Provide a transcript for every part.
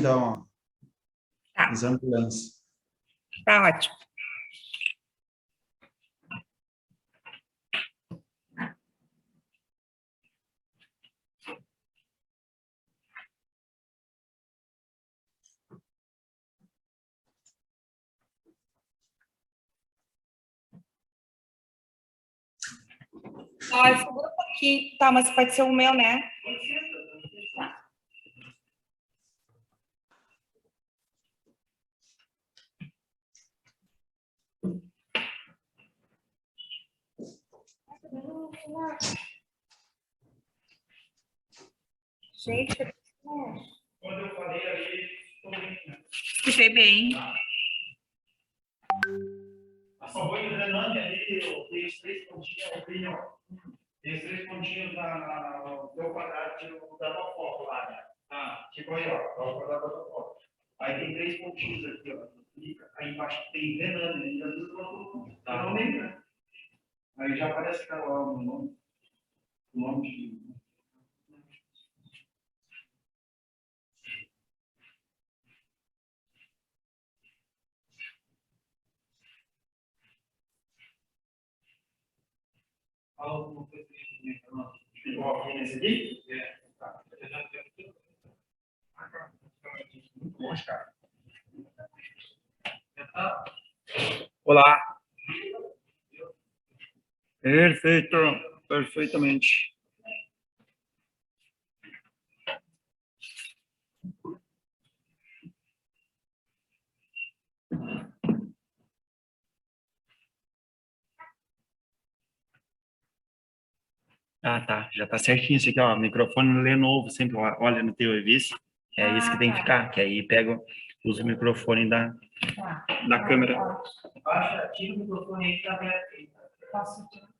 então, ó. Tá. As ambulâncias. Tá ótimo. Ó, esse grupo aqui, tá, mas pode ser o meu, né? Tá. Gente, Quando eu falei ali, escutei bem. a só vou engrenando ali, tem os três pontinhos, tem os três pontinhos no teu quadrado da tua foto lá, né? Tipo aí, ó, o quadrado da tua foto. Aí tem três pontinhos aqui, ó. Aí embaixo tem engrenando, e às vezes eu não lembro, né? Aí já aparece aquela lá no nome. O nome de. Fala alguma coisa que igual aqui nesse aqui? É. Tá. Muito bom, cara. Olá. Perfeito. Perfeitamente. Ah, tá. Já tá certinho isso aqui, ó. Microfone Lenovo, sempre olha no teu revista. É isso que tem que ficar, que aí pega, usa o microfone da câmera. Baixa, tira o microfone aí que tá aberto. Posso tirar?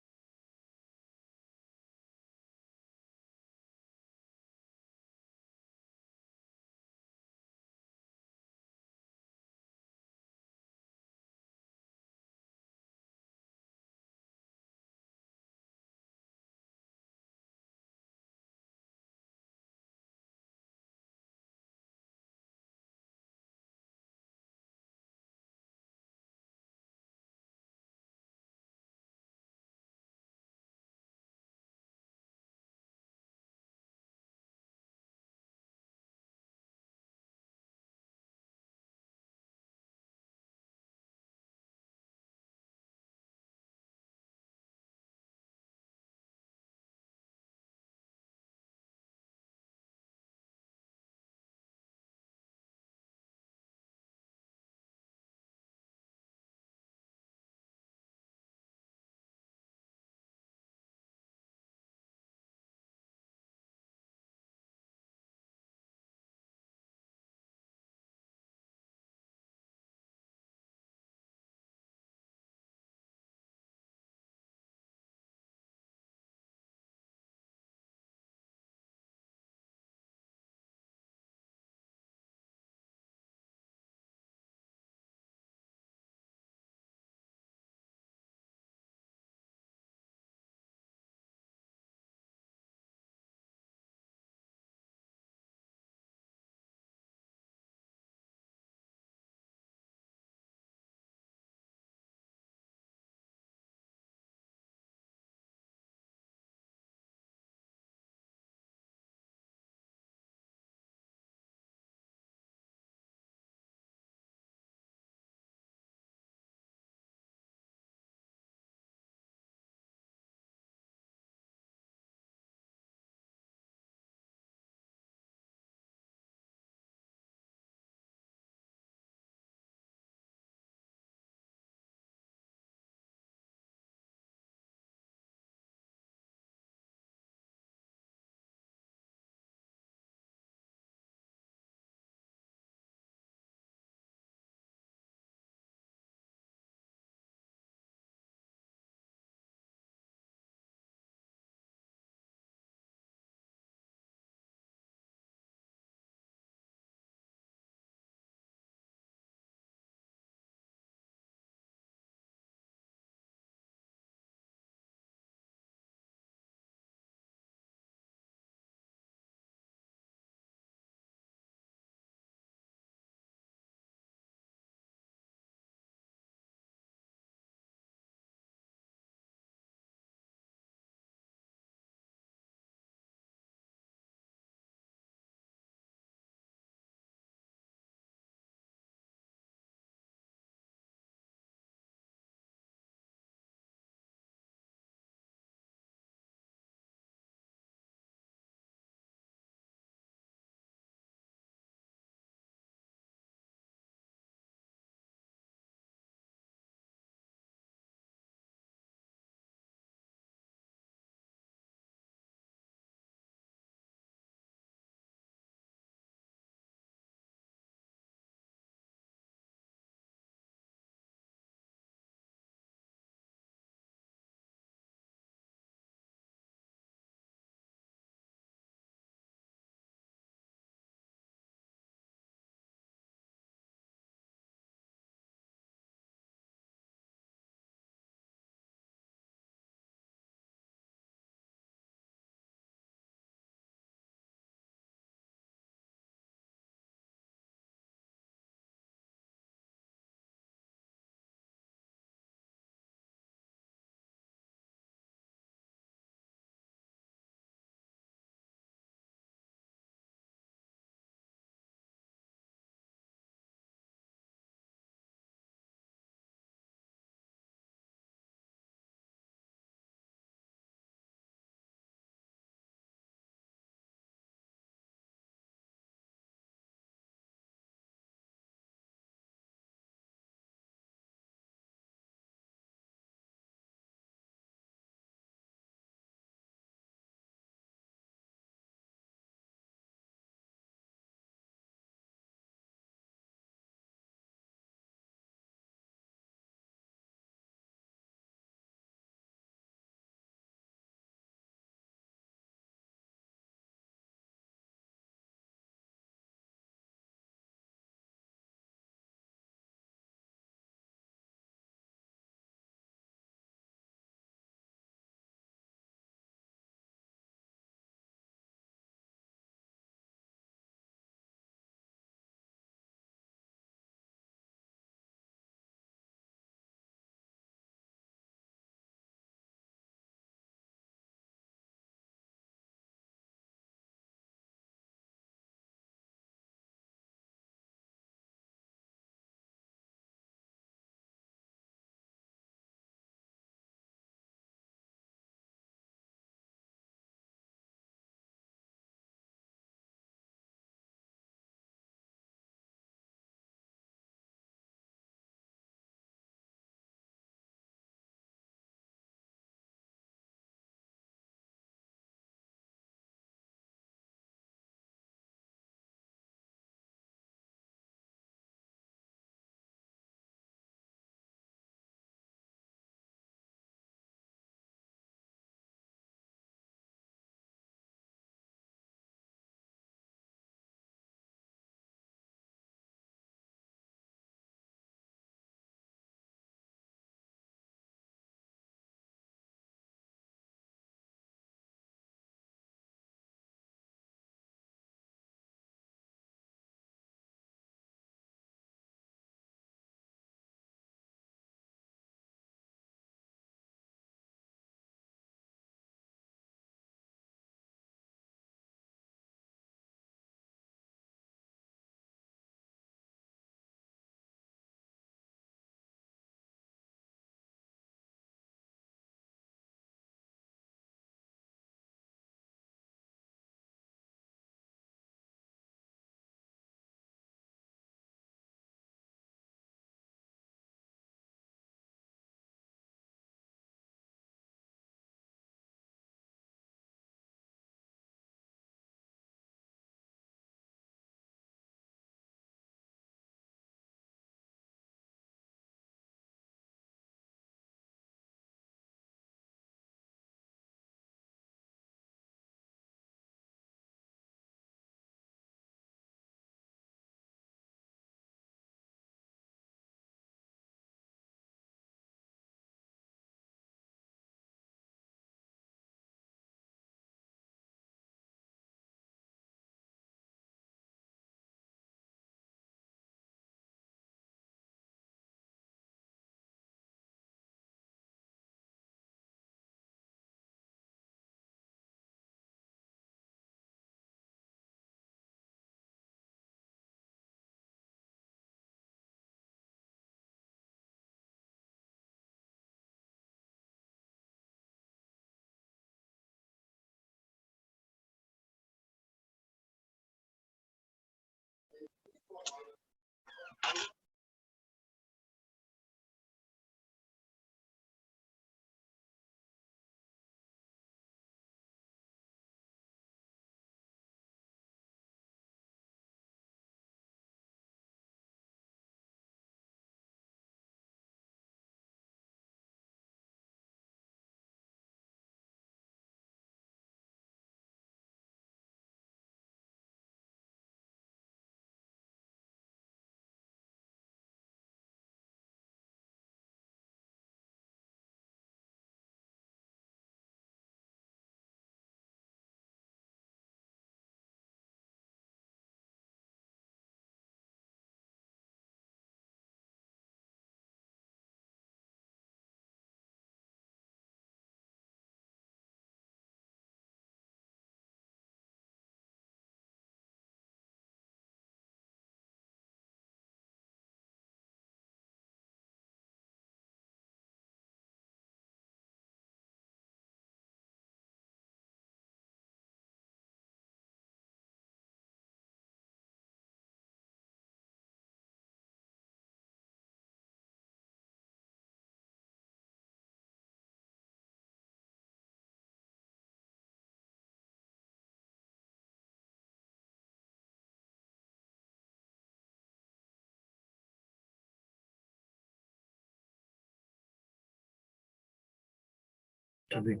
Tá bem.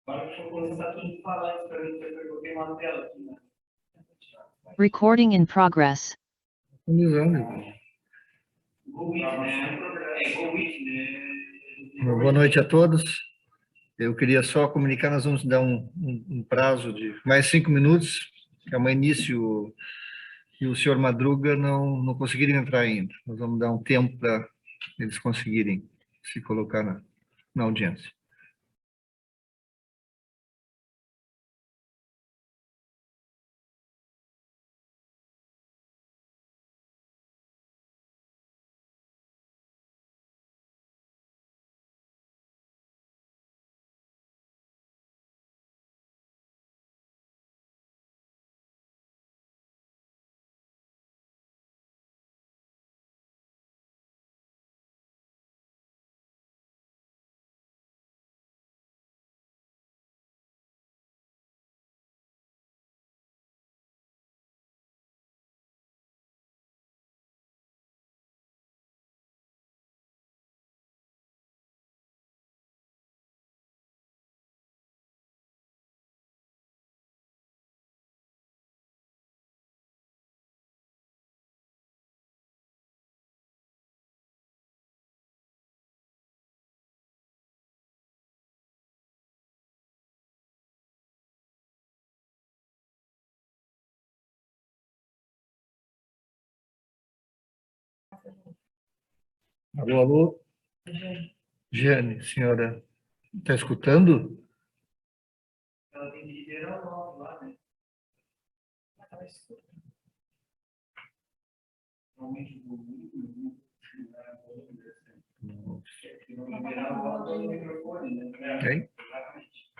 Agora que eu vou começar tudo a falar isso para mim, porque eu coloquei uma tela aqui, né? Recording in progress. Finalizando. Go With, né? Go With, né? Boa noite a todos. Eu queria só comunicar, nós vamos dar um prazo de mais 5 minutos, que é o início, e o senhor Madruga não conseguiram entrar ainda. Nós vamos dar um tempo para eles conseguirem se colocar na audiência. Alô, alô? Jane, senhora, está escutando? Ela tem que liberar o nome lá, né? Normalmente o Google não liberar o nome do microfone, né? Ok? Exatamente.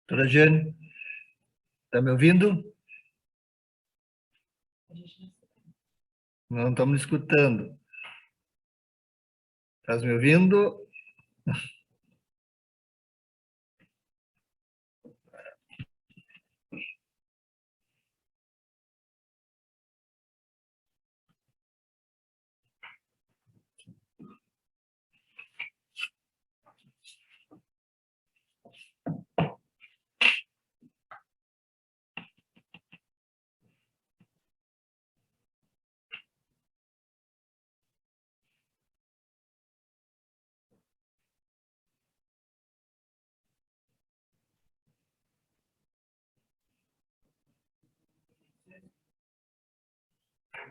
Doutora Jane, está me ouvindo? Não estamos escutando. Estás me ouvindo?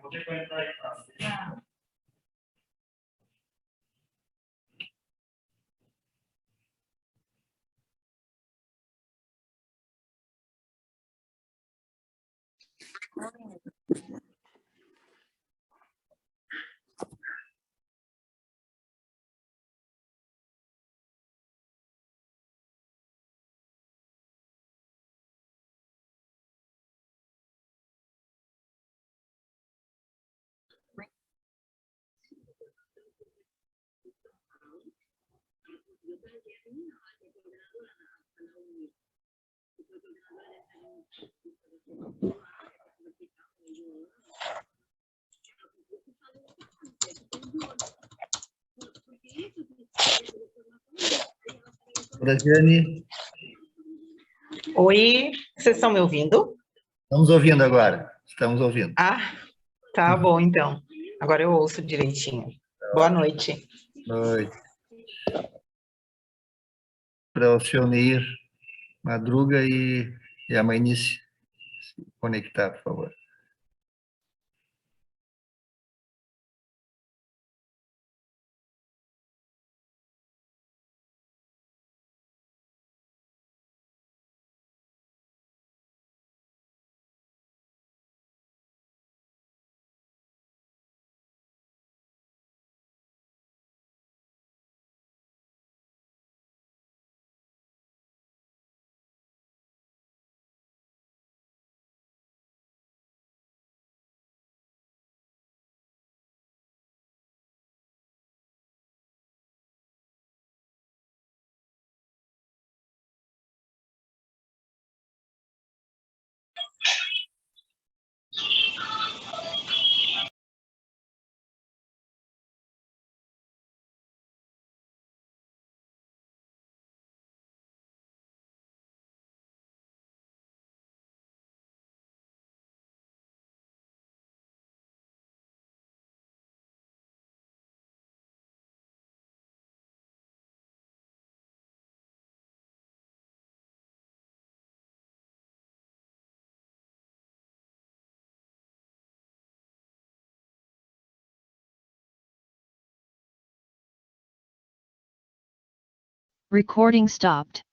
vou ter que entrar aí, tá? Graziane, Oi, vocês estão me ouvindo? estamos ouvindo agora. Estamos ouvindo. Ah, tá bom então. Agora eu ouço direitinho. Boa noite. Noite. Para o senhor Neir Madruga e a Mainice se conectar, por favor. Recording stopped.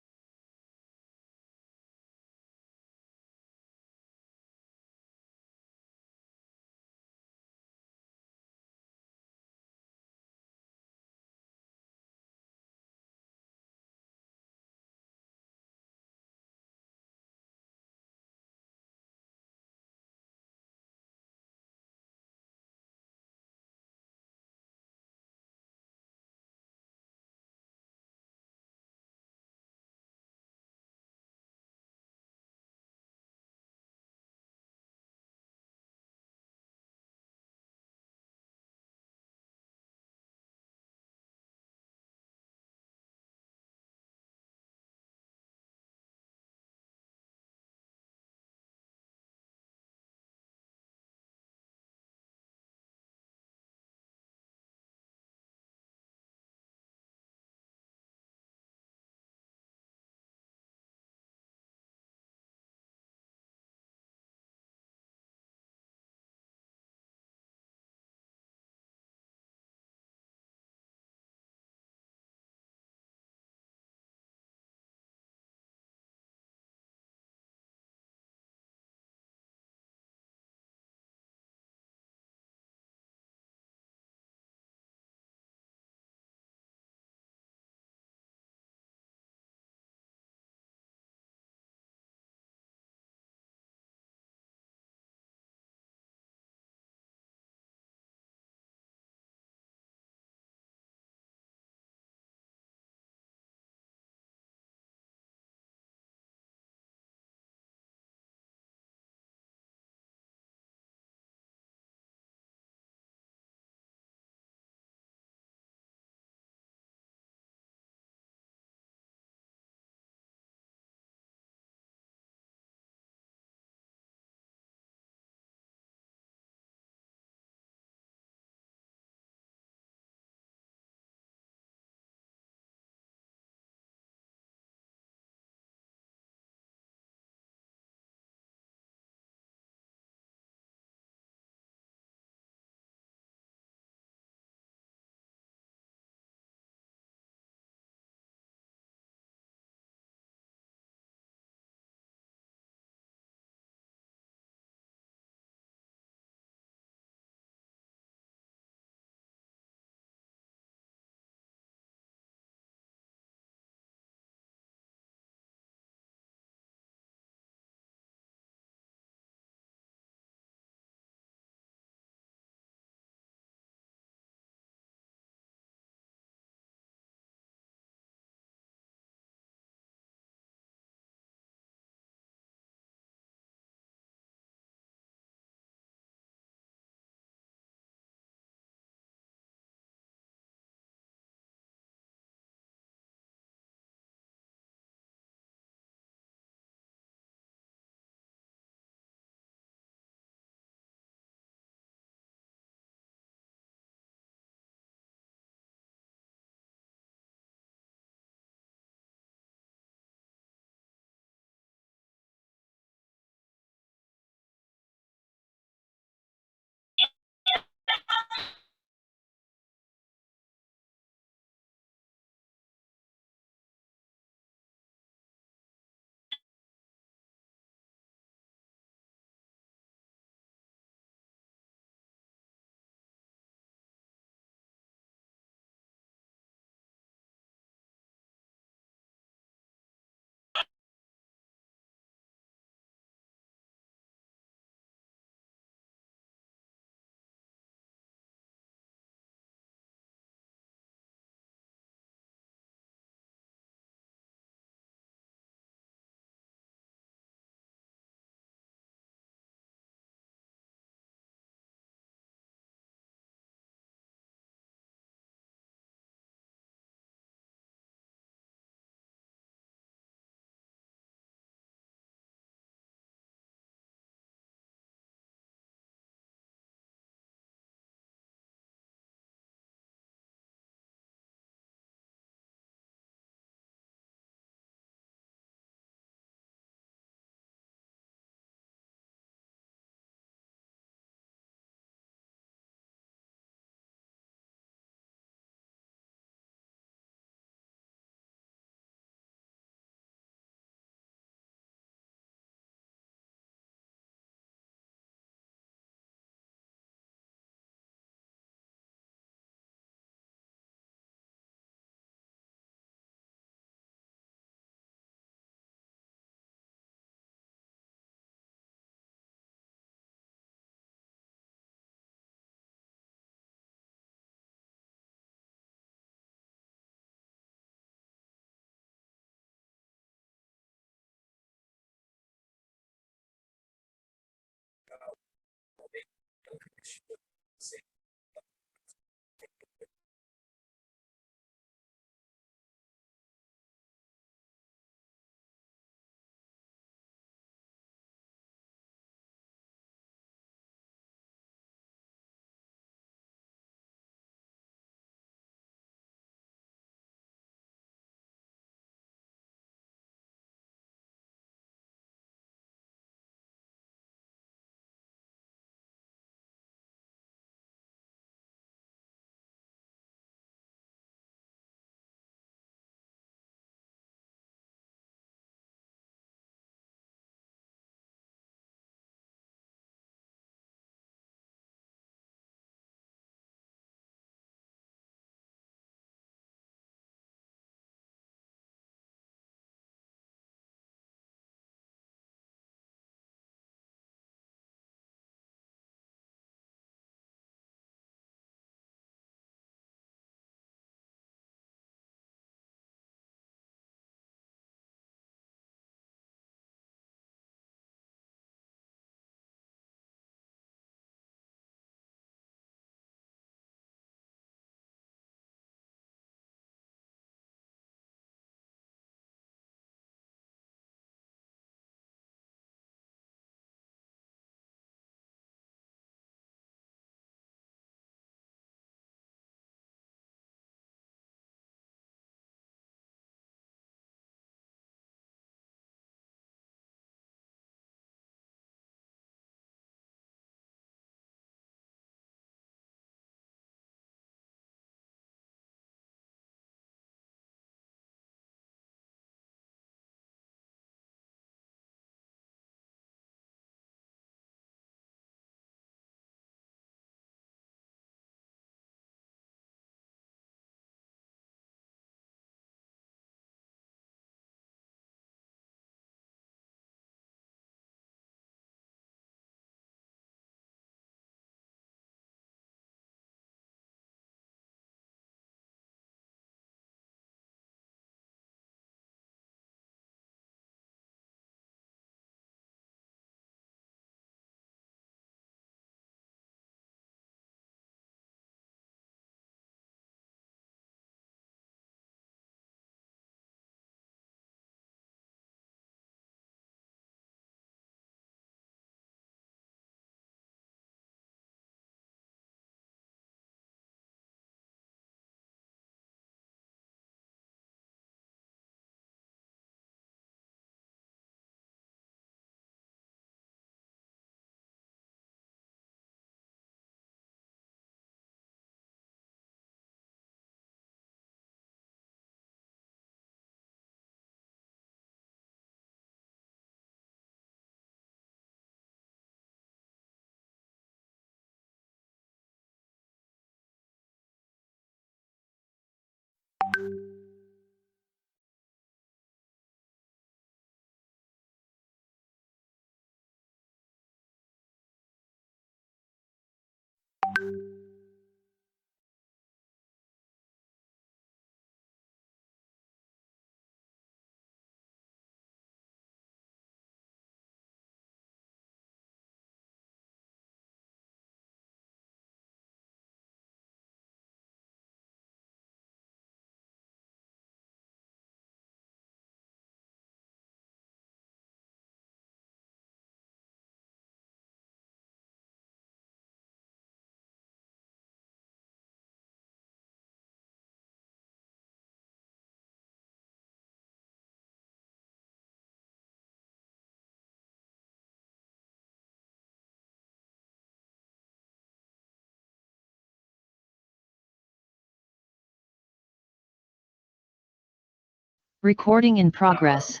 Recording in progress.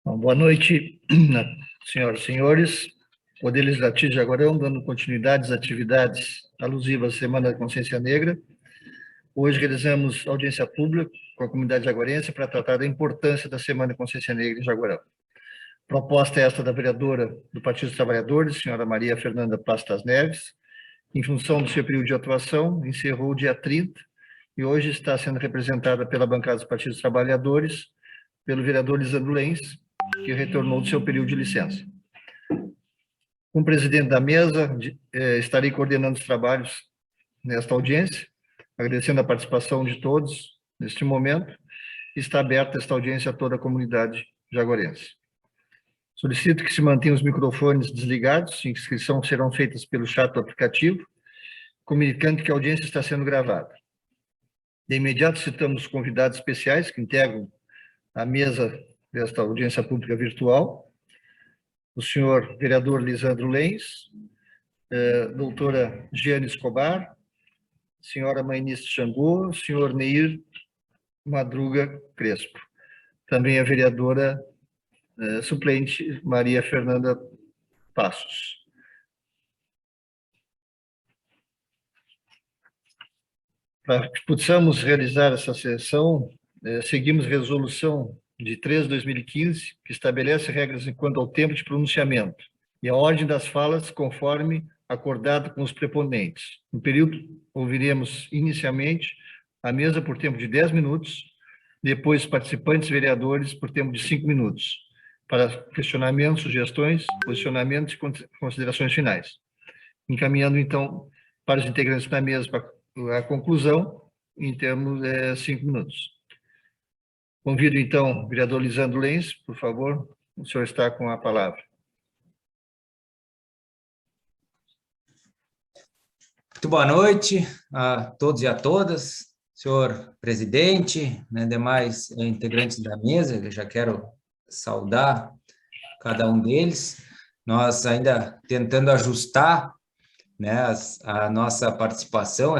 Bom, boa noite, senhoras e senhores. Poder Legislativo de Jaguarão, dando continuidade às atividades alusivas à Semana da Consciência Negra. Hoje realizamos audiência pública com a comunidade jaguarense para tratar da importância da Semana da Consciência Negra em Jaguarão. Proposta esta da vereadora do Partido dos Trabalhadores, senhora Maria Fernanda Pastas Neves, em função do seu período de atuação, encerrou o dia 30 e hoje está sendo representada pela bancada dos Partidos dos Trabalhadores, pelo vereador Lisandro Lenz, que retornou do seu período de licença. Como presidente da mesa, estarei coordenando os trabalhos nesta audiência, agradecendo a participação de todos neste momento. Está aberta esta audiência a toda a comunidade jaguarense. Solicito que se mantenham os microfones desligados, inscrições serão feitas pelo chat do aplicativo, comunicando que a audiência está sendo gravada. De imediato, citamos os convidados especiais que integram a mesa desta audiência pública virtual, o senhor vereador Lisandro Lenz, doutora Giane Escobar, senhora Mainice Xangô, senhor Neir Madruga Crespo. Também a vereadora suplente Maria Fernanda Passos. Para que possamos realizar essa sessão, seguimos resolução de 3 de 2015, que estabelece regras quanto ao tempo de pronunciamento e a ordem das falas conforme acordado com os preponentes. No período, ouviremos inicialmente a mesa por tempo de 10 minutos, depois participantes vereadores por tempo de 5 minutos, para questionamentos, sugestões, posicionamentos e considerações finais. Encaminhando, então, para os integrantes da mesa para a conclusão, em termos de 5 minutos. Convido, então, o vereador Lisandro Lenz, por favor, o senhor está com a palavra. Muito boa noite a todos e a todas, senhor presidente, né, demais integrantes da mesa, eu já quero saudar cada um deles. Nós ainda tentando ajustar, né, a nossa participação,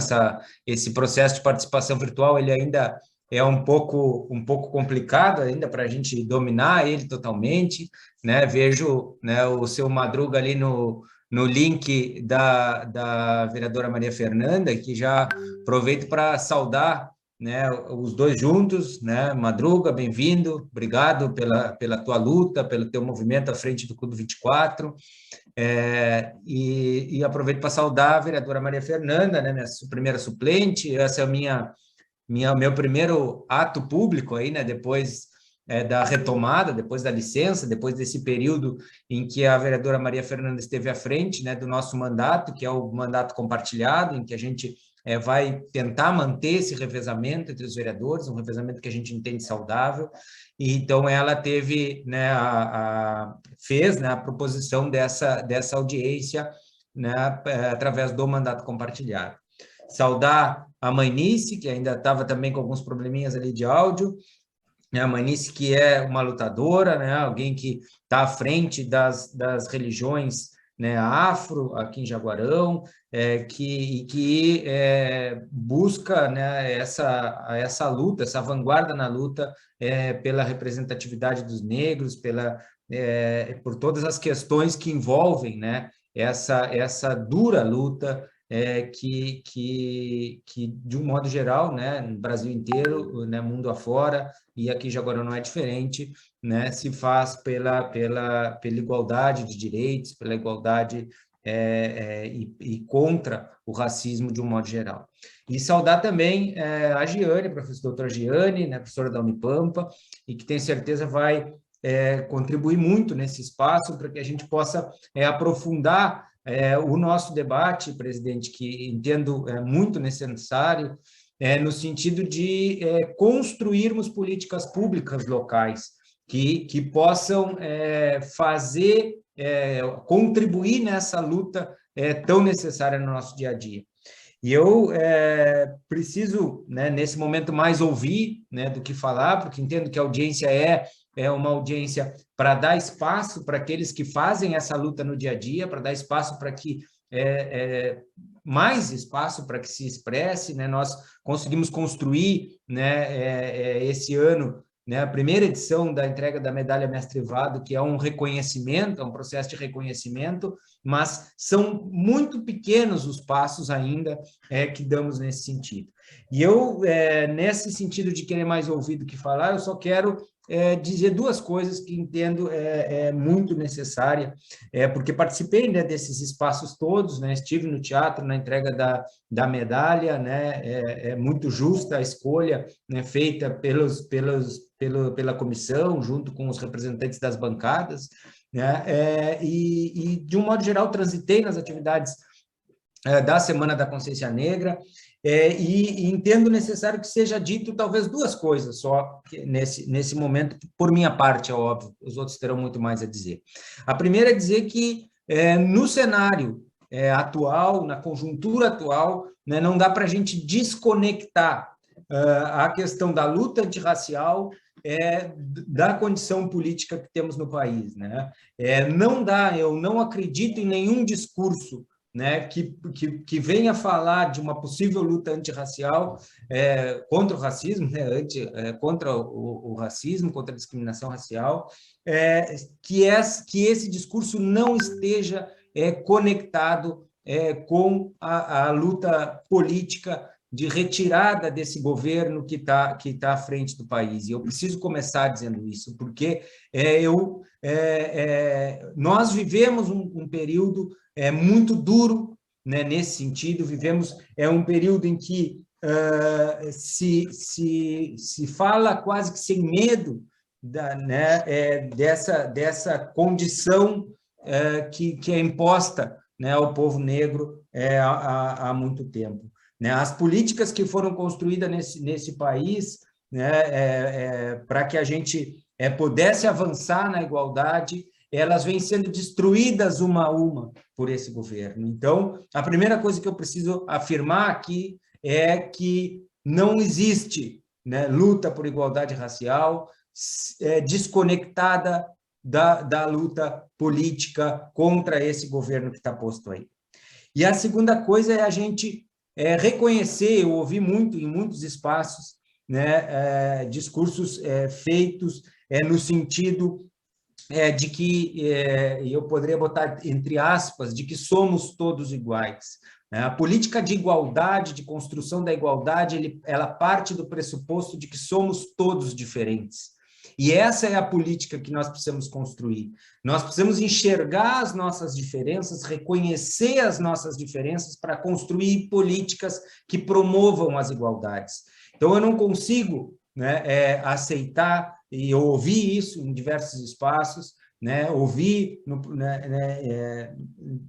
esse processo de participação virtual, ele ainda é um pouco complicado ainda para a gente dominar ele totalmente, né? Vejo, né, o seu Madruga ali no link da vereadora Maria Fernanda, que já aproveito para saudar, né, os dois juntos, né? Madruga, bem-vindo, obrigado pela tua luta, pelo teu movimento à frente do Clube 24, e aproveito para saudar a vereadora Maria Fernanda, né, minha primeira suplente. Essa é meu primeiro ato público aí, né, depois da retomada, depois da licença, depois desse período em que a vereadora Maria Fernanda esteve à frente, né, do nosso mandato, que é o mandato compartilhado, em que a gente vai tentar manter esse revezamento entre os vereadores, um revezamento que a gente entende saudável. E então ela teve, né, fez, né, a proposição dessa audiência, né, através do mandato compartilhado. Saudar a Mainice, que ainda estava também com alguns probleminhas ali de áudio, né? A Mainice, que é uma lutadora, né? Alguém que está à frente das religiões, né, afro, aqui em Jaguarão, que busca, né, essa luta, essa vanguarda na luta pela representatividade dos negros, por todas as questões que envolvem, né, essa dura luta, que de um modo geral, né, no Brasil inteiro, né, mundo afora, e aqui em Jaguarão não é diferente, né, se faz pela igualdade de direitos, pela igualdade e contra o racismo de um modo geral. E saudar também a Giane, a doutora Giane, né, professora da Unipampa, e que tenho certeza vai contribuir muito nesse espaço para que a gente possa aprofundar o nosso debate, presidente, que entendo muito necessário, no sentido de construirmos políticas públicas locais que possam contribuir nessa luta tão necessária no nosso dia a dia. E eu preciso, né, nesse momento, mais ouvir, né, do que falar, porque entendo que a audiência é uma audiência para dar espaço para aqueles que fazem essa luta no dia a dia, para dar espaço para que mais espaço para que se expresse, né? Nós conseguimos construir, né, esse ano, né, a primeira edição da entrega da medalha Mestre Vado, que é um reconhecimento, é um processo de reconhecimento, mas são muito pequenos os passos ainda que damos nesse sentido. E eu, nesse sentido de querer mais ouvir do que falar, eu só quero dizer duas coisas que entendo muito necessária, porque participei, né, desses espaços todos, né, estive no teatro na entrega da medalha, né, é muito justa a escolha, né, feita pela comissão, junto com os representantes das bancadas, né, e de um modo geral transitei nas atividades da Semana da Consciência Negra, e entendo necessário que seja dito talvez duas coisas só nesse momento, por minha parte, é óbvio, os outros terão muito mais a dizer. A primeira é dizer que no cenário atual, na conjuntura atual, né, não dá para a gente desconectar a questão da luta antirracial da condição política que temos no país, né? Não dá, eu não acredito em nenhum discurso, né, que venha falar de uma possível luta antirracial contra o racismo, né, contra o racismo, contra a discriminação racial, que esse discurso não esteja conectado com a luta política de retirada desse governo que tá à frente do país. E eu preciso começar dizendo isso, porque nós vivemos um período muito duro, né, nesse sentido, vivemos um período em que se fala quase que sem medo dessa condição que é imposta, né, ao povo negro há muito tempo. Né? As políticas que foram construídas nesse país, né, para que a gente pudesse avançar na igualdade, elas vêm sendo destruídas uma a uma por esse governo. Então, a primeira coisa que eu preciso afirmar aqui é que não existe, né, luta por igualdade racial desconectada da luta política contra esse governo que está posto aí. E a segunda coisa é a gente reconhecer, eu ouvi muito em muitos espaços, né, discursos feitos no sentido de que, eu poderia botar entre aspas, de que somos todos iguais. A política de igualdade, de construção da igualdade, ela parte do pressuposto de que somos todos diferentes. E essa é a política que nós precisamos construir. Nós precisamos enxergar as nossas diferenças, reconhecer as nossas diferenças para construir políticas que promovam as igualdades. Então, eu não consigo, né, aceitar, e eu ouvi isso em diversos espaços, né, ouvi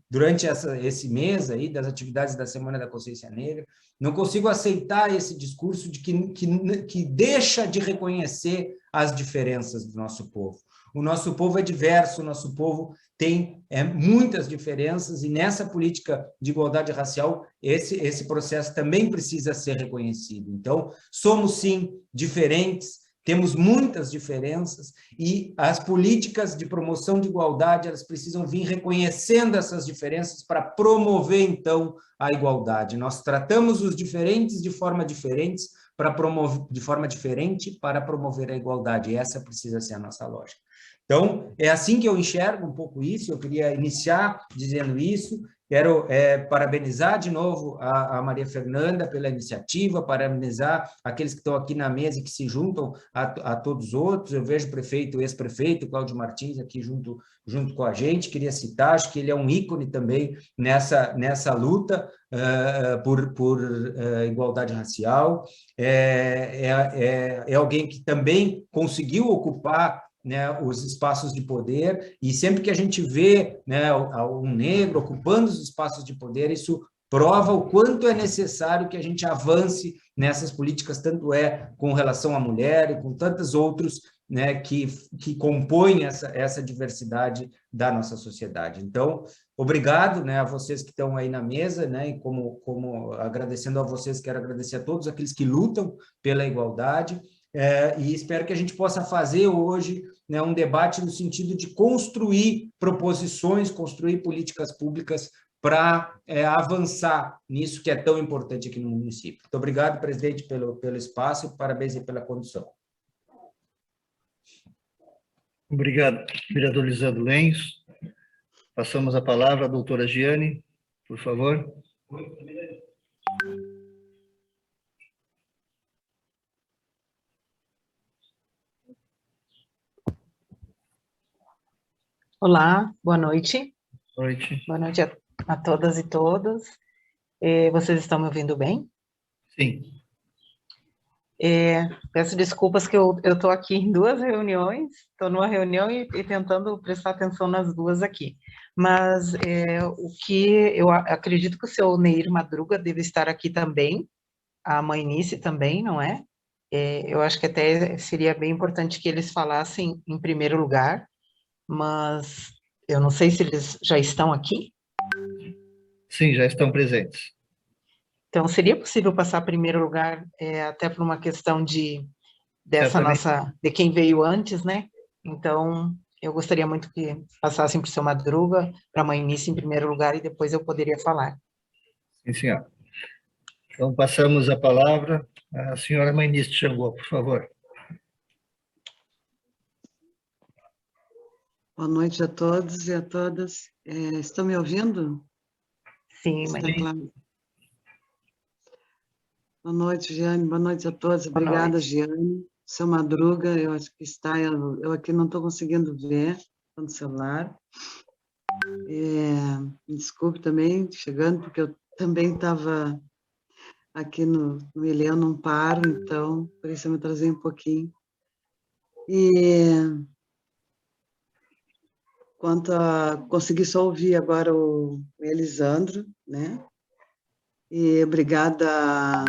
durante esse mês aí das atividades da Semana da Consciência Negra, não consigo aceitar esse discurso de que deixa de reconhecer as diferenças do nosso povo. O nosso povo é diverso, o nosso povo tem muitas diferenças, e nessa política de igualdade racial, esse processo também precisa ser reconhecido. Então, somos sim diferentes, temos muitas diferenças, e as políticas de promoção de igualdade, elas precisam vir reconhecendo essas diferenças para promover, então, a igualdade. Nós tratamos os diferentes de forma diferente para promover a igualdade, e essa precisa ser a nossa lógica. Então, é assim que eu enxergo um pouco isso, eu queria iniciar dizendo isso. Quero parabenizar de novo a Maria Fernanda pela iniciativa, parabenizar aqueles que estão aqui na mesa e que se juntam a todos os outros. Eu vejo o prefeito, o ex-prefeito, Cláudio Martins, aqui junto com a gente. Queria citar, acho que ele é um ícone também nessa luta por igualdade racial. É alguém que também conseguiu ocupar né, os espaços de poder, e sempre que a gente vê, né, um negro ocupando os espaços de poder, isso prova o quanto é necessário que a gente avance nessas políticas, tanto com relação à mulher e com tantos outros, né, que compõem essa diversidade da nossa sociedade. Então, obrigado, né, a vocês que estão aí na mesa, né, e como agradecendo a vocês, quero agradecer a todos aqueles que lutam pela igualdade, e espero que a gente possa fazer hoje, né, um debate no sentido de construir proposições, construir políticas públicas para avançar nisso que é tão importante aqui no município. Muito obrigado, presidente, pelo espaço e parabéns aí pela condução. Obrigado, vereador Lisandro Lenz. Passamos a palavra à doutora Giane, por favor. Olá, boa noite. Boa noite. Boa noite a todas e todos. Vocês estão me ouvindo bem? Sim. Peço desculpas que eu estou aqui em duas reuniões, estou numa reunião e tentando prestar atenção nas duas aqui. Mas o que eu acredito que o seu Neir Madruga deve estar aqui também, a mãe Nice também, não é? Eu acho que até seria bem importante que eles falassem em primeiro lugar, mas eu não sei se eles já estão aqui. Sim, já estão presentes. Então, seria possível passar primeiro lugar, até por uma questão de quem veio antes, né? Então, eu gostaria muito que passassem para o seu Madruga, para a mãe Nice em primeiro lugar, e depois eu poderia falar. Sim, senhor. Então, passamos a palavra à senhora mãe Nice Xangô, por favor. Boa noite a todos e a todas. Estão me ouvindo? Sim, mãe. Está claro. Boa noite, Giane. Boa noite a todos. Boa Obrigada, noite. Giane. Seu Madruga, eu acho que está... Eu aqui não estou conseguindo ver no celular. Me desculpe também, chegando, porque eu também estava aqui no Ilê, eu não paro, então, por isso eu me atrasei um pouquinho. Consegui só ouvir agora o Elisandro, né? E obrigada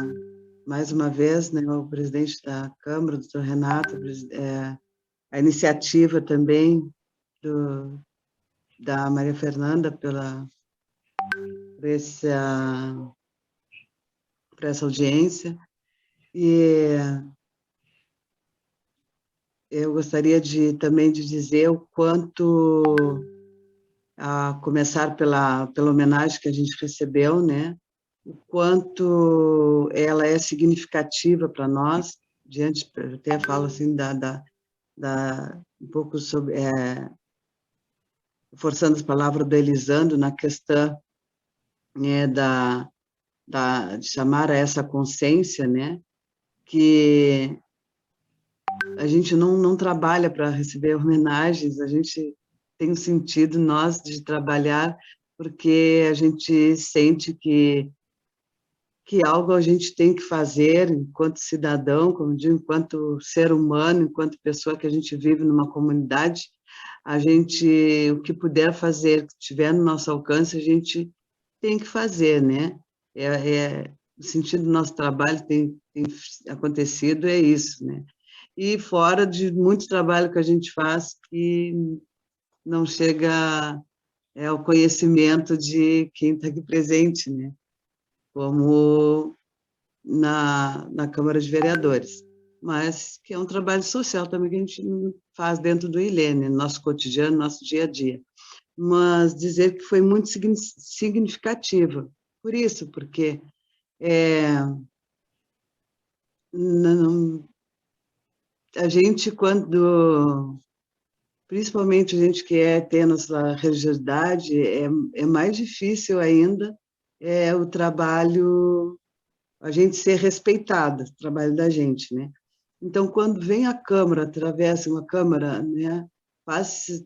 mais uma vez, né, ao presidente da Câmara, o doutor Renato, a iniciativa também da Maria Fernanda por essa audiência. E eu gostaria também de dizer o quanto, a começar pela homenagem que a gente recebeu, né, o quanto ela é significativa para nós, até falo assim, um pouco sobre, forçando as palavras do Elisandro, na questão, né, de chamar a essa consciência, né, que a gente não trabalha para receber homenagens, a gente tem um sentido, nós, de trabalhar, porque a gente sente que algo a gente tem que fazer enquanto cidadão, como digo, enquanto ser humano, enquanto pessoa que a gente vive numa comunidade, o que puder fazer, que tiver no nosso alcance, a gente tem que fazer, né? O sentido do nosso trabalho tem acontecido, é isso, né? E fora de muito trabalho que a gente faz que não chega ao conhecimento de quem está aqui presente, né? Como na Câmara de Vereadores, mas que é um trabalho social também que a gente faz dentro do Ilê, né? Nosso cotidiano, nosso dia a dia. Mas dizer que foi muito significativa, por isso, porque a gente, principalmente a gente que tem a nossa religiosidade, é mais difícil ainda o trabalho, a gente ser respeitada, o trabalho da gente, né? Então, quando vem a Câmara, atravessa uma Câmara, né,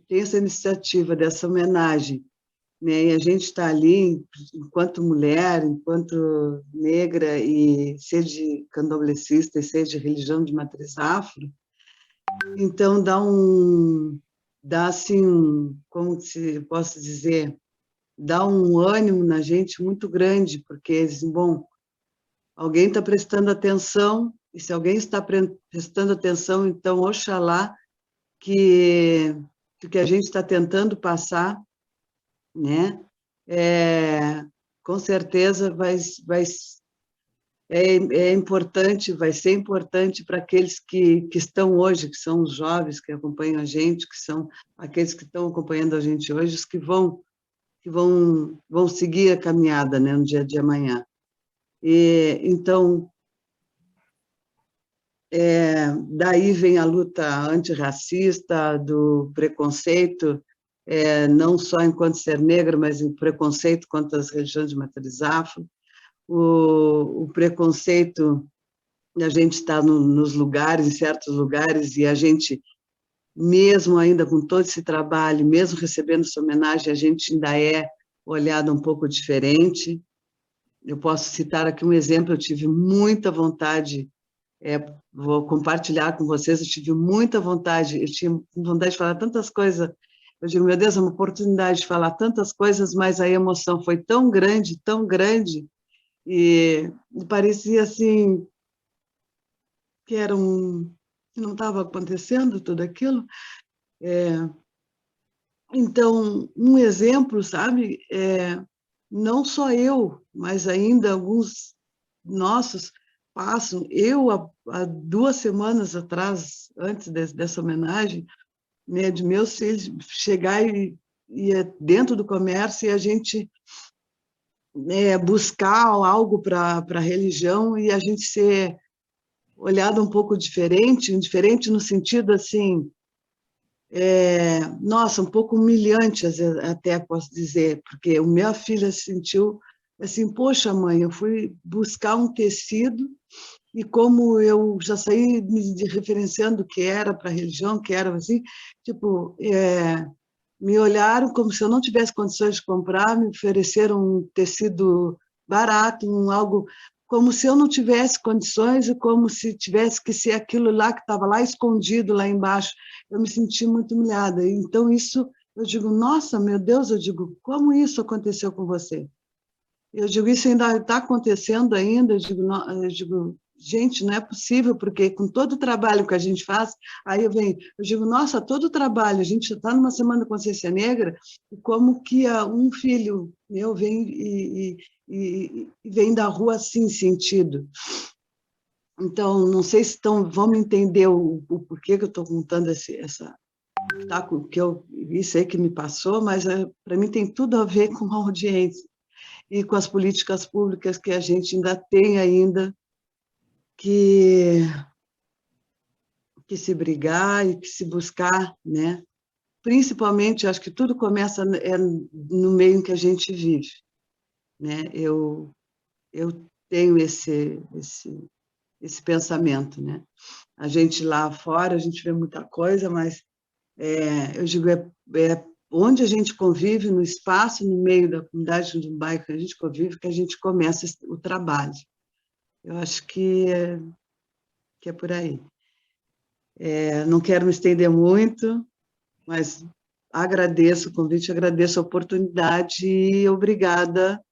tem essa iniciativa dessa homenagem, né, e a gente está ali, enquanto mulher, enquanto negra, e seja candomblessista, e seja religião de matriz afro, Então, dá assim, como se posso dizer, dá um ânimo na gente muito grande, porque eles dizem, bom, alguém está prestando atenção, e se alguém está prestando atenção, então, oxalá que o que a gente está tentando passar, né, com certeza é importante, vai ser importante para aqueles que estão hoje, que são os jovens que acompanham a gente, que são aqueles que estão acompanhando a gente hoje, os que vão seguir a caminhada, né, no dia de amanhã. E, então, daí vem a luta antirracista, do preconceito, não só enquanto ser negro, mas o preconceito contra as religiões de matriz afro, o preconceito da gente estar nos lugares, em certos lugares, e a gente, mesmo ainda com todo esse trabalho, mesmo recebendo essa homenagem, a gente ainda é olhado um pouco diferente. Eu posso citar aqui um exemplo, eu tive muita vontade, vou compartilhar com vocês, eu tinha vontade de falar tantas coisas, eu digo, meu Deus, é uma oportunidade de falar tantas coisas, mas a emoção foi tão grande, e parecia assim, que não estava acontecendo tudo aquilo. Então, um exemplo, sabe, não só eu, mas ainda alguns nossos passam. Eu, há 2 semanas atrás, antes dessa homenagem, né, de meus filhos chegar e dentro do comércio e a gente buscar algo para a religião e a gente ser olhado um pouco diferente no sentido assim, nossa, um pouco humilhante, até posso dizer, porque a minha filha sentiu assim, poxa, mãe, eu fui buscar um tecido e como eu já saí me referenciando que era para a religião, que era assim, tipo, me olharam como se eu não tivesse condições de comprar, me ofereceram um tecido barato, algo como se eu não tivesse condições e como se tivesse que ser aquilo lá que estava lá escondido, lá embaixo. Eu me senti muito humilhada. Então, isso, eu digo, nossa, meu Deus, eu digo, como isso aconteceu com você? Eu digo, isso ainda está acontecendo ainda? Eu digo, gente, não é possível, porque com todo o trabalho que a gente faz, aí eu digo, nossa, todo o trabalho, a gente já está numa Semana da Consciência Negra, e como que um filho meu vem e vem da rua assim, sentido. Então, não sei se vão me entender o porquê que eu estou contando que eu sei que me passou, mas para mim tem tudo a ver com a audiência e com as políticas públicas que a gente ainda tem que se brigar e que se buscar, né? Principalmente, acho que tudo começa no meio em que a gente vive, né? Eu tenho esse pensamento, né? A gente lá fora, a gente vê muita coisa, mas eu digo, onde a gente convive, no espaço, no meio da comunidade, no bairro que a gente convive, que a gente começa o trabalho. Eu acho que é por aí. Não quero me estender muito, mas agradeço o convite, agradeço a oportunidade e obrigada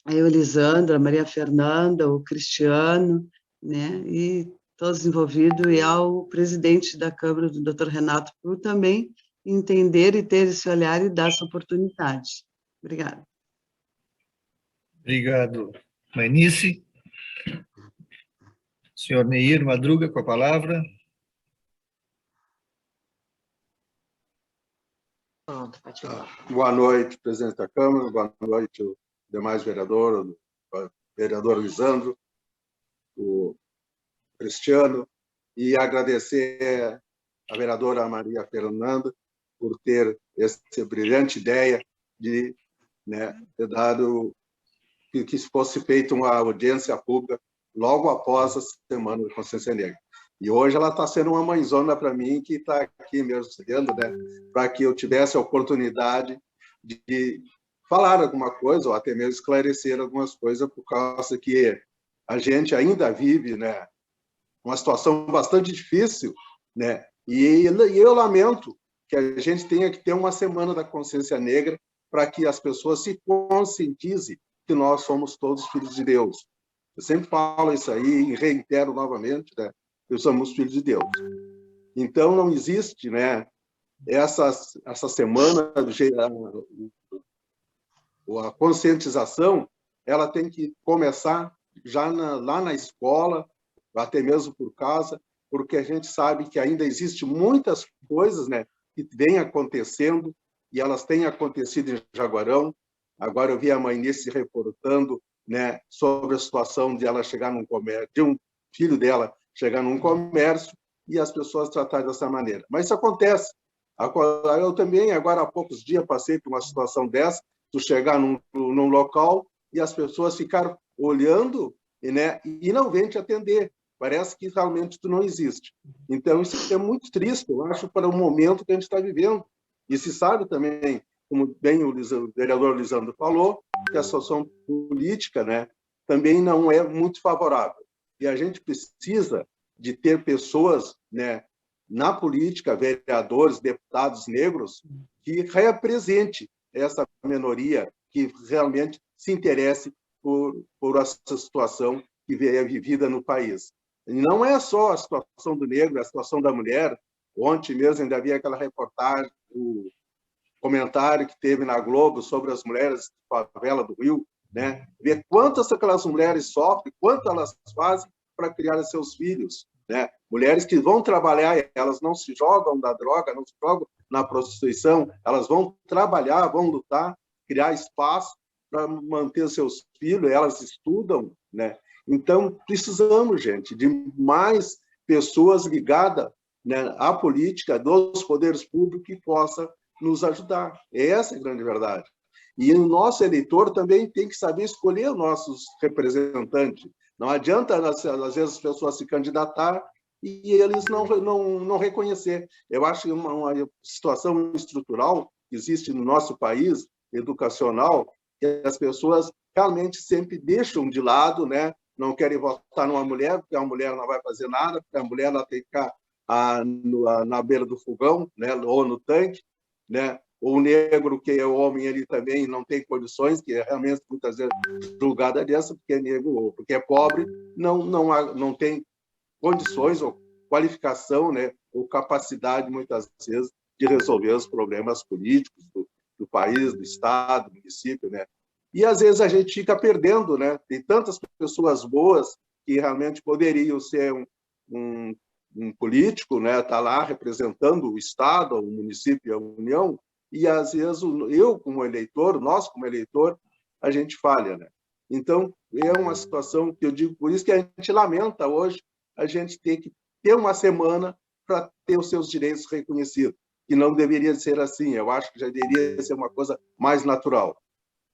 a Elisandra, a Maria Fernanda, o Cristiano, né, e todos envolvidos, e ao presidente da Câmara, do Dr. Renato, por também entender e ter esse olhar e dar essa oportunidade. Obrigada. Obrigado, Mainice. Senhor Neir Madruga, com a palavra. Boa noite, presidente da Câmara, boa noite, o demais vereador, o vereador Lisandro, o Cristiano, e agradecer a vereadora Maria Fernanda por ter essa brilhante ideia de ter dado que fosse feita uma audiência pública logo após a Semana da Consciência Negra. E hoje ela está sendo uma mãezona para mim, que está aqui me auxiliando, para que eu tivesse a oportunidade de falar alguma coisa, ou até mesmo esclarecer algumas coisas, por causa que a gente ainda vive uma situação bastante difícil né? E eu lamento que a gente tenha que ter uma semana da consciência negra para que as pessoas se conscientizem que nós somos todos filhos de Deus. Eu sempre falo isso aí e reitero novamente, né? Que somos filhos de Deus. Então, não existe, né, essa semana, a conscientização, ela tem que começar já lá na escola, até mesmo por casa, porque a gente sabe que ainda existe muitas coisas, né, que vêm acontecendo, e elas têm acontecido em Jaguarão. Agora eu vi a mãe Nice reportando, né, sobre a situação de ela chegar num comércio, de um filho dela chegar num comércio e as pessoas tratarem dessa maneira. Mas isso acontece. Eu também, agora há poucos dias, passei por uma situação dessa, tu chegar num local e as pessoas ficaram olhando, né, e não vêm te atender. Parece que realmente tu não existe. Então, isso é muito triste, eu acho, para o momento que a gente está vivendo. E se sabe também, como bem o vereador Lisandro falou, que a situação política, né, também não é muito favorável. E a gente precisa de ter pessoas, né, na política, vereadores, deputados negros, que represente essa minoria, que realmente se interesse por essa situação que é vivida no país. E não é só a situação do negro, é a situação da mulher. Ontem mesmo ainda havia aquela reportagem, o comentário que teve na Globo sobre as mulheres da favela do Rio, né? Ver quantas aquelas mulheres sofrem, quanto elas fazem para criar seus filhos, né? Mulheres que vão trabalhar, elas não se jogam da droga, não se jogam na prostituição, elas vão trabalhar, vão lutar, criar espaço para manter seus filhos, elas estudam, né? Então, precisamos, gente, de mais pessoas ligadas, né, à política, dos poderes públicos que possam nos ajudar. Essa é a grande verdade. E o nosso eleitor também tem que saber escolher os nossos representantes. Não adianta, às vezes, as pessoas se candidatar e eles não reconhecer. Eu acho que uma situação estrutural que existe no nosso país, educacional, que as pessoas realmente sempre deixam de lado, né? Não querem votar numa mulher, porque a mulher não vai fazer nada, porque a mulher ela tem que ficar na beira do fogão, né? Ou no tanque, né? O negro, que é o homem, ele também não tem condições, que é realmente muitas vezes julgada dessa, porque é negro ou porque é pobre, não tem condições ou qualificação, né? Ou capacidade, muitas vezes, de resolver os problemas políticos do país, do estado, do município, né? E, às vezes, a gente fica perdendo, né? Tem tantas pessoas boas que realmente poderiam ser um político, né? Tá lá representando o estado, o município, a União, e, às vezes, eu, como eleitor, nós, como eleitor, a gente falha, né? Então, é uma situação que eu digo, por isso que a gente lamenta hoje a gente ter que ter uma semana para ter os seus direitos reconhecidos, que não deveria ser assim, eu acho que já deveria ser uma coisa mais natural.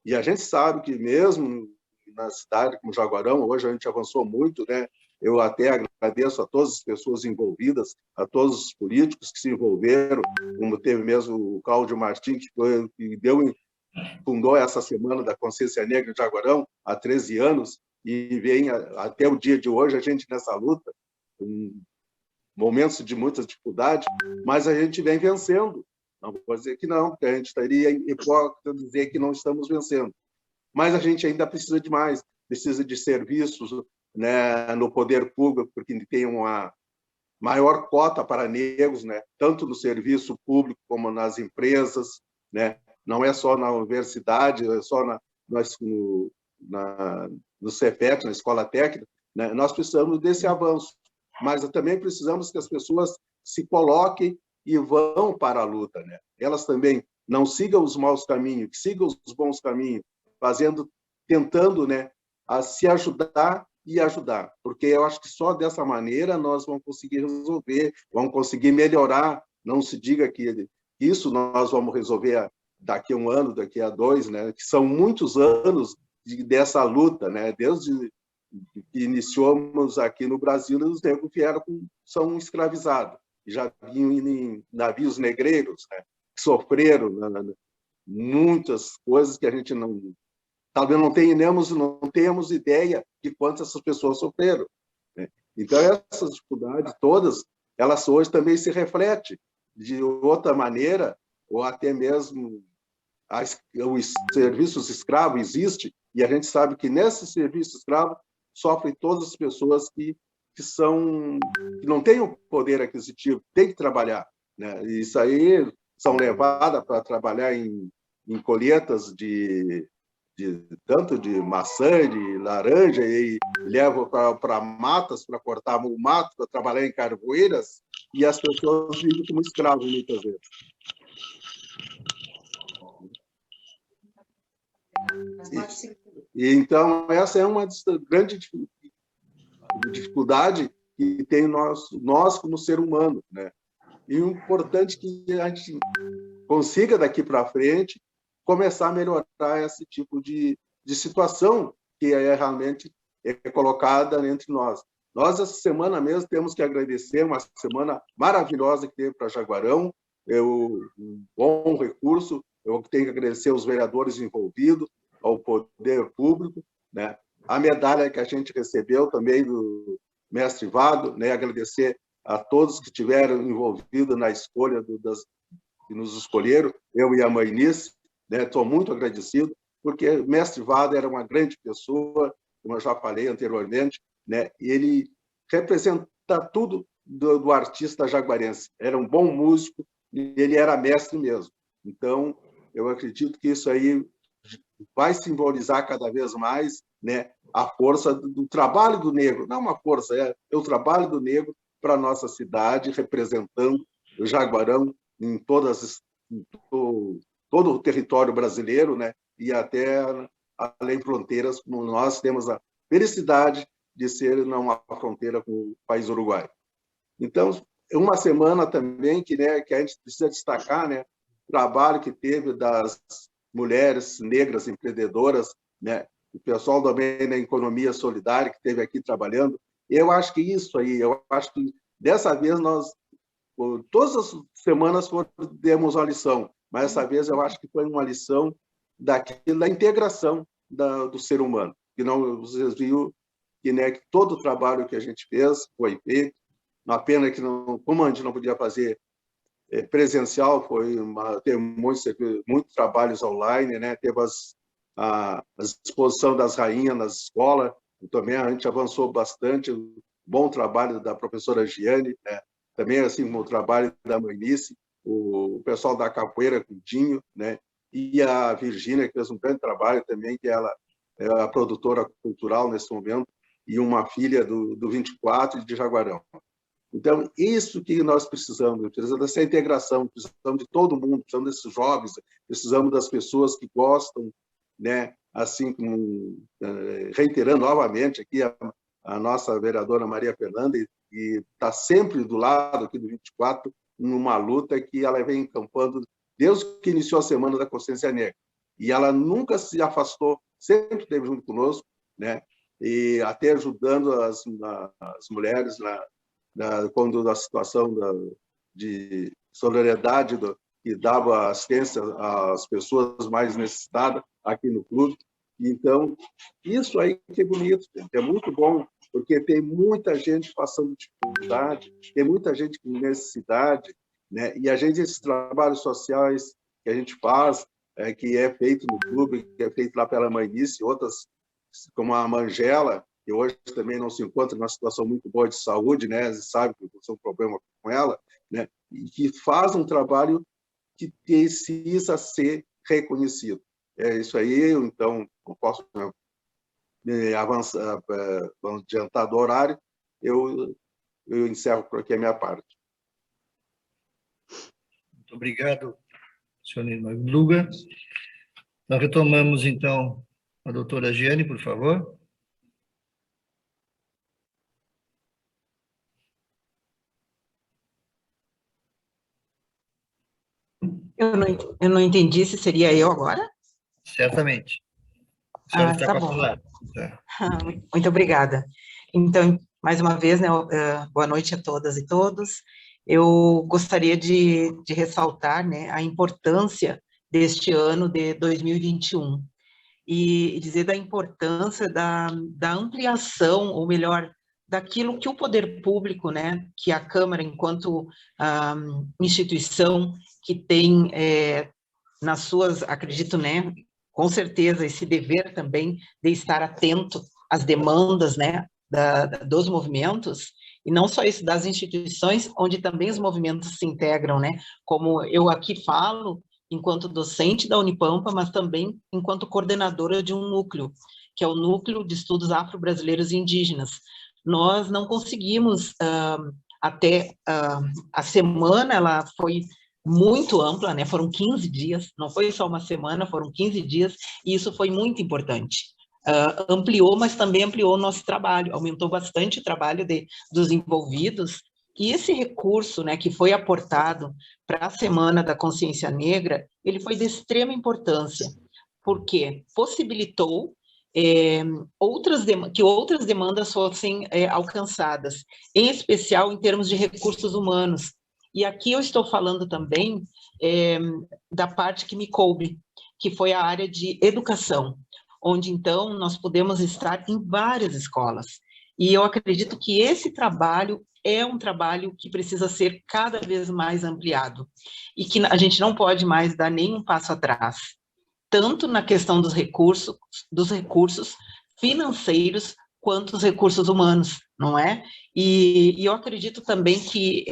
E a gente sabe que mesmo na cidade como Jaguarão, hoje a gente avançou muito, né? Eu até agradeço a todas as pessoas envolvidas, a todos os políticos que se envolveram, como teve mesmo o Cláudio Martins, que fundou essa Semana da Consciência Negra de Jaguarão há 13 anos, e vem até o dia de hoje a gente nessa luta, com momentos de muita dificuldade, mas a gente vem vencendo. Não vou dizer que não, porque a gente estaria hipócrita dizer que não estamos vencendo. Mas a gente ainda precisa de mais, precisa de serviços, né, no poder público, porque tem uma maior cota para negros, né, tanto no serviço público como nas empresas, né, não é só na universidade, é só no Cefet, na escola técnica, né, nós precisamos desse avanço, mas também precisamos que as pessoas se coloquem e vão para a luta, né? Elas também não sigam os maus caminhos, que sigam os bons caminhos, tentando, né, a se ajudar e ajudar, porque eu acho que só dessa maneira nós vamos conseguir resolver, vamos conseguir melhorar. Não se diga que isso nós vamos resolver daqui a 1 ano, daqui a 2, né? Que são muitos anos dessa luta, né? Desde que iniciamos aqui no Brasil, os negros são escravizados. Já vinham em navios negreiros, né? Que sofreram muitas coisas que a gente talvez não tenhamos ideia de quantas essas pessoas sofreram, né? Então, essas dificuldades todas elas hoje também se refletem de outra maneira, ou até mesmo os serviços escravos existem, e a gente sabe que nesse serviço escravo sofrem todas as pessoas que não têm o poder aquisitivo, têm que trabalhar, né? Isso aí são levadas para trabalhar em colheitas tanto de maçã, de laranja, e levam para matas, para cortar o mato, para trabalhar em carvoeiras, e as pessoas vivem como escravos muitas vezes. E então, essa é uma grande dificuldade que tem nós como ser humano, né? E o importante é que a gente consiga, daqui para frente, começar a melhorar esse tipo de situação que realmente é colocada entre nós. Nós, essa semana mesmo, temos que agradecer uma semana maravilhosa que teve para Jaguarão, um bom recurso. Eu tenho que agradecer aos vereadores envolvidos, ao poder público, né? A medalha que a gente recebeu também do mestre Vado, né? Agradecer a todos que estiveram envolvidos na escolha que nos escolheram, eu e a mãe Nice, né? Estou muito agradecido, porque o mestre Vado era uma grande pessoa, como eu já falei anteriormente, né? Ele representa tudo do artista jaguarense. Era um bom músico e ele era mestre mesmo. Então, eu acredito que isso aí vai simbolizar cada vez mais, né, a força do trabalho do negro. Não uma força, é o trabalho do negro para a nossa cidade, representando o Jaguarão em todo o território brasileiro, né, e até além fronteiras, como nós temos a felicidade de ser uma fronteira com o país Uruguai. Então, uma semana também que a gente precisa destacar, né, o trabalho que teve das mulheres negras empreendedoras, né, o pessoal também da economia solidária que esteve aqui trabalhando. Eu acho que isso aí, eu acho que dessa vez nós, todas as semanas demos uma lição, mas essa vez eu acho que foi uma lição da integração do ser humano. Que não, vocês viram que todo o trabalho que a gente fez foi feito, uma pena que, como a gente não podia fazer presencial, teve muitos trabalhos online, né? Teve a exposição das rainhas nas escolas, também a gente avançou bastante, bom trabalho da professora Giane, né? Também assim como o trabalho da Manice, o pessoal da capoeira, Coutinho, né? E a Virgínia, que fez um grande trabalho também, que ela é a produtora cultural nesse momento, e uma filha do 24 de Jaguarão. Então, isso que nós precisamos dessa integração, precisamos de todo mundo, precisamos desses jovens, precisamos das pessoas que gostam, né? Assim como, reiterando novamente aqui a nossa vereadora Maria Fernanda, que está sempre do lado aqui do 24, numa luta que ela vem encampando desde que iniciou a Semana da Consciência Negra. E ela nunca se afastou, sempre esteve junto conosco, né? E até ajudando as mulheres quando a situação de solidariedade que dava assistência às pessoas mais necessitadas aqui no clube. Então, isso aí que é bonito, é muito bom, porque tem muita gente passando dificuldade, tem muita gente com necessidade, né? E esses trabalhos sociais que a gente faz, que é feito no clube, que é feito lá pela Manice, outras, como a Mangela, que hoje também não se encontra numa situação muito boa de saúde, né? Você sabe que tem um problema com ela, né? E que faz um trabalho que precisa ser reconhecido. É isso aí, então, não posso avançar, vamos adiantar do horário, eu encerro por aqui a minha parte. Muito obrigado, senhor Neir Madruga. Nós retomamos, então, a doutora Giane, por favor. Eu não entendi se seria eu agora. Certamente. A senhora está tá com a bom. palavra. Tá. Muito obrigada. Então, mais uma vez, né, boa noite a todas e todos. Eu gostaria de ressaltar, né, a importância deste ano de 2021 e dizer da importância da ampliação, ou melhor, daquilo que o poder público, né, que a Câmara, enquanto instituição que tem nas suas, acredito, né, com certeza, esse dever também de estar atento às demandas, né, dos movimentos, e não só isso, das instituições, onde também os movimentos se integram, né, como eu aqui falo, enquanto docente da Unipampa, mas também enquanto coordenadora de um núcleo, que é o Núcleo de Estudos Afro-Brasileiros e Indígenas. Nós não conseguimos, até a semana, ela foi muito ampla, né? Foram 15 dias, não foi só uma semana, foram 15 dias, e isso foi muito importante. Ampliou, mas também ampliou o nosso trabalho, aumentou bastante o trabalho dos envolvidos, e esse recurso, né, que foi aportado para a Semana da Consciência Negra, ele foi de extrema importância, porque possibilitou que outras demandas fossem alcançadas, em especial em termos de recursos humanos. E aqui eu estou falando também da parte que me coube, que foi a área de educação, onde, então, nós podemos estar em várias escolas. E eu acredito que esse trabalho é um trabalho que precisa ser cada vez mais ampliado, e que a gente não pode mais dar nenhum passo atrás, tanto na questão dos recursos financeiros, quanto os recursos humanos, não é? E eu acredito também que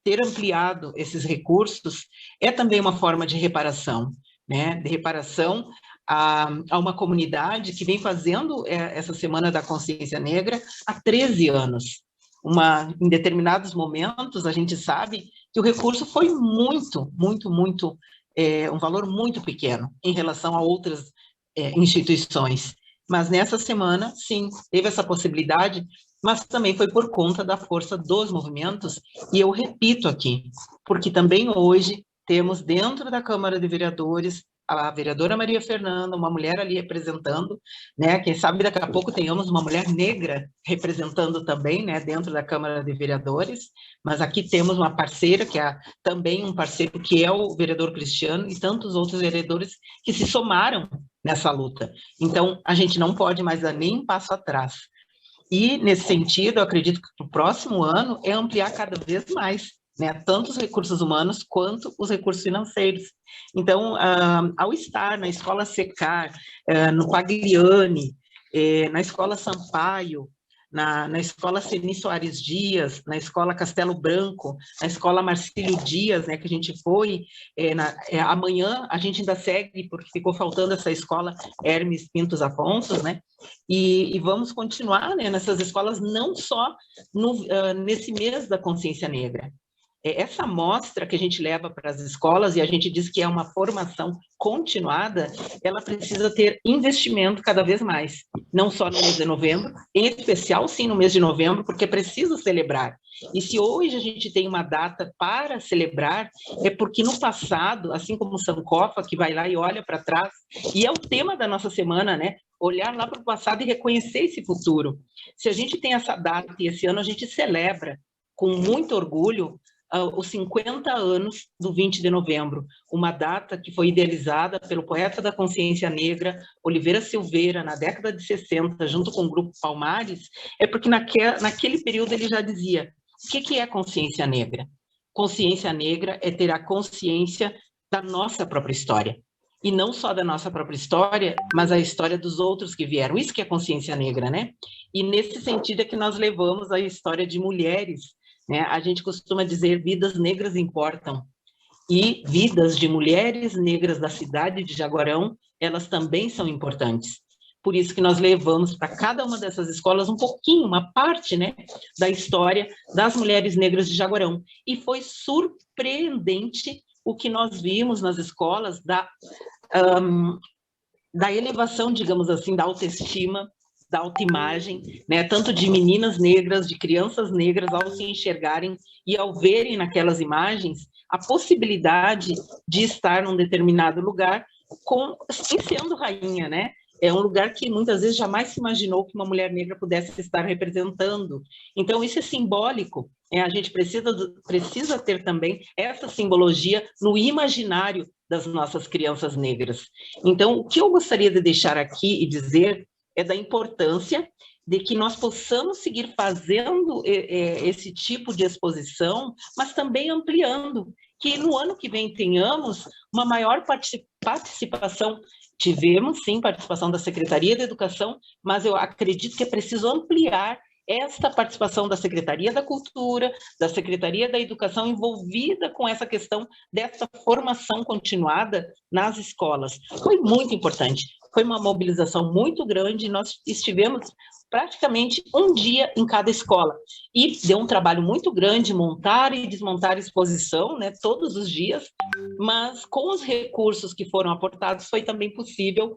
ter ampliado esses recursos é também uma forma de reparação, né? De reparação a uma comunidade que vem fazendo essa Semana da Consciência Negra há 13 anos. Em determinados momentos, a gente sabe que o recurso foi muito, um valor muito pequeno em relação a outras instituições. Mas nessa semana, sim, teve essa possibilidade, mas também foi por conta da força dos movimentos, e eu repito aqui, porque também hoje temos dentro da Câmara de Vereadores a vereadora Maria Fernanda, uma mulher ali representando, né? Quem sabe daqui a pouco tenhamos uma mulher negra representando também, né? Dentro da Câmara de Vereadores, mas aqui temos uma parceira, que é também um parceiro, que é o vereador Cristiano, e tantos outros vereadores que se somaram nessa luta. Então, a gente não pode mais dar nem um passo atrás. E, nesse sentido, eu acredito que o próximo ano é ampliar cada vez mais, né, tanto os recursos humanos quanto os recursos financeiros. Então, ao estar na Escola Secar, no Pagliani, na Escola Sampaio, na Escola Ceni Soares Dias, na Escola Castelo Branco, na Escola Marcílio Dias, né, que a gente foi, amanhã a gente ainda segue, porque ficou faltando essa Escola Hermes Pintos Afonso, né, e vamos continuar, né, nessas escolas, não só nesse mês da consciência negra. Essa amostra que a gente leva para as escolas, e a gente diz que é uma formação continuada, ela precisa ter investimento cada vez mais, não só no mês de novembro, em especial, sim, no mês de novembro, porque é preciso celebrar. E se hoje a gente tem uma data para celebrar, é porque no passado, assim como o Sankofa, que vai lá e olha para trás, e é o tema da nossa semana, né? Olhar lá para o passado e reconhecer esse futuro. Se a gente tem essa data, e esse ano a gente celebra com muito orgulho os 50 anos do 20 de novembro, uma data que foi idealizada pelo poeta da consciência negra, Oliveira Silveira, na década de 60, junto com o Grupo Palmares, é porque naquele período ele já dizia: o que é consciência negra? Consciência negra é ter a consciência da nossa própria história. E não só da nossa própria história, mas a história dos outros que vieram. Isso que é consciência negra, né? E nesse sentido é que nós levamos a história de mulheres, né? A gente costuma dizer: vidas negras importam. E vidas de mulheres negras da cidade de Jaguarão, elas também são importantes. Por isso que nós levamos para cada uma dessas escolas um pouquinho, uma parte, né, da história das mulheres negras de Jaguarão. E foi surpreendente o que nós vimos nas escolas da elevação, digamos assim, da autoestima, da autoimagem, né, tanto de meninas negras, de crianças negras, ao se enxergarem e ao verem naquelas imagens a possibilidade de estar num determinado lugar sendo rainha, né? É um lugar que muitas vezes jamais se imaginou que uma mulher negra pudesse estar representando. Então, isso é simbólico. A gente precisa ter também essa simbologia no imaginário das nossas crianças negras. Então, o que eu gostaria de deixar aqui e dizer é da importância de que nós possamos seguir fazendo esse tipo de exposição, mas também ampliando, que no ano que vem tenhamos uma maior participação. Tivemos, sim, participação da Secretaria da Educação, mas eu acredito que é preciso ampliar esta participação da Secretaria da Cultura, da Secretaria da Educação, envolvida com essa questão dessa formação continuada nas escolas. Foi muito importante, foi uma mobilização muito grande, nós estivemos praticamente um dia em cada escola, e deu um trabalho muito grande montar e desmontar a exposição, né, todos os dias, mas com os recursos que foram aportados, foi também possível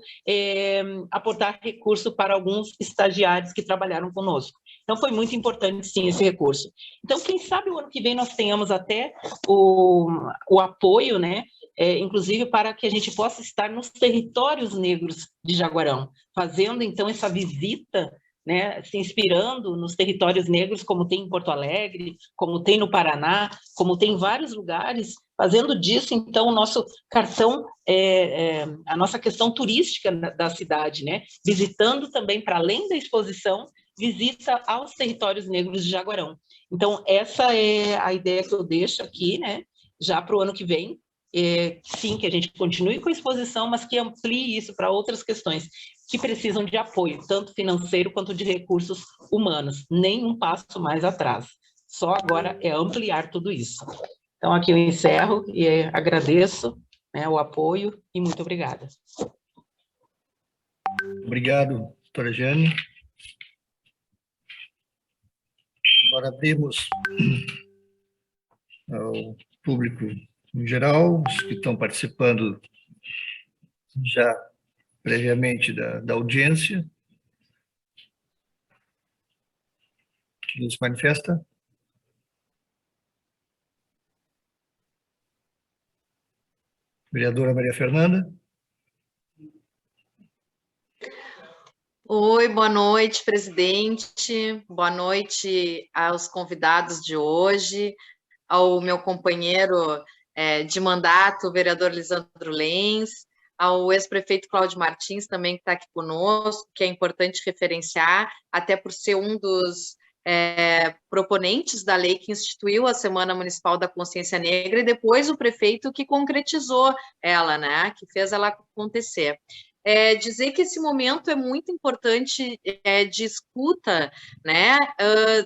aportar recurso para alguns estagiários que trabalharam conosco. Então, foi muito importante, sim, esse recurso. Então, quem sabe o ano que vem nós tenhamos até o apoio, né, inclusive para que a gente possa estar nos territórios negros de Jaguarão, fazendo, então, essa visita, né, se inspirando nos territórios negros, como tem em Porto Alegre, como tem no Paraná, como tem em vários lugares, fazendo disso, então, o nosso cartão, a nossa questão turística da cidade, né, visitando também, para além da exposição, visita aos territórios negros de Jaguarão. Então, essa é a ideia que eu deixo aqui, né, já para o ano que vem, sim, que a gente continue com a exposição, mas que amplie isso para outras questões que precisam de apoio, tanto financeiro quanto de recursos humanos. Nem um passo mais atrás. Só agora é ampliar tudo isso. Então, aqui eu encerro e agradeço, né, o apoio e muito obrigada. Obrigado, doutora Jane. Agora abrimos ao público em geral, os que estão participando já previamente da audiência. Quem se manifesta? Vereadora Maria Fernanda. Oi, boa noite, presidente. Boa noite aos convidados de hoje, ao meu companheiro de mandato, o vereador Lisandro Lenz, ao ex-prefeito Cláudio Martins, também que está aqui conosco, que é importante referenciar, até por ser um dos proponentes da lei que instituiu a Semana Municipal da Consciência Negra, e depois o prefeito que concretizou ela, né, que fez ela acontecer. Dizer que esse momento é muito importante de escuta, né,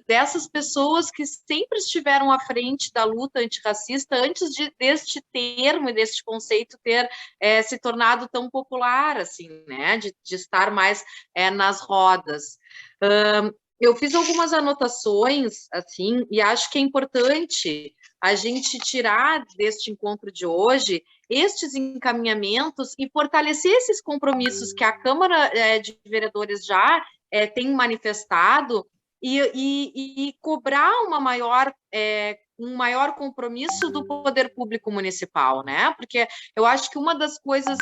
dessas pessoas que sempre estiveram à frente da luta antirracista antes deste termo e deste conceito ter se tornado tão popular, assim, né, de estar mais nas rodas. Eu fiz algumas anotações, assim, e acho que é importante a gente tirar deste encontro de hoje estes encaminhamentos e fortalecer esses compromissos que a Câmara de Vereadores já tem manifestado e cobrar um maior compromisso do poder público municipal, né? Porque eu acho que uma das coisas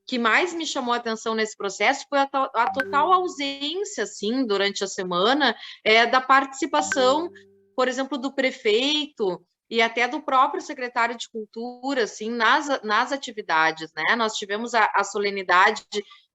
que mais me chamou a atenção nesse processo foi a total ausência, assim, durante a semana, da participação, por exemplo, do prefeito e até do próprio secretário de Cultura, assim, nas atividades, né? Nós tivemos a solenidade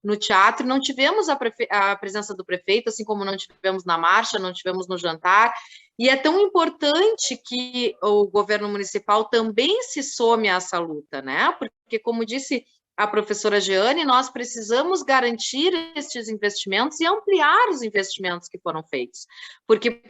no teatro, não tivemos a presença do prefeito, assim como não tivemos na marcha, não tivemos no jantar, e é tão importante que o governo municipal também se some a essa luta, né? Porque, como disse a professora Jeane, nós precisamos garantir estes investimentos e ampliar os investimentos que foram feitos, porque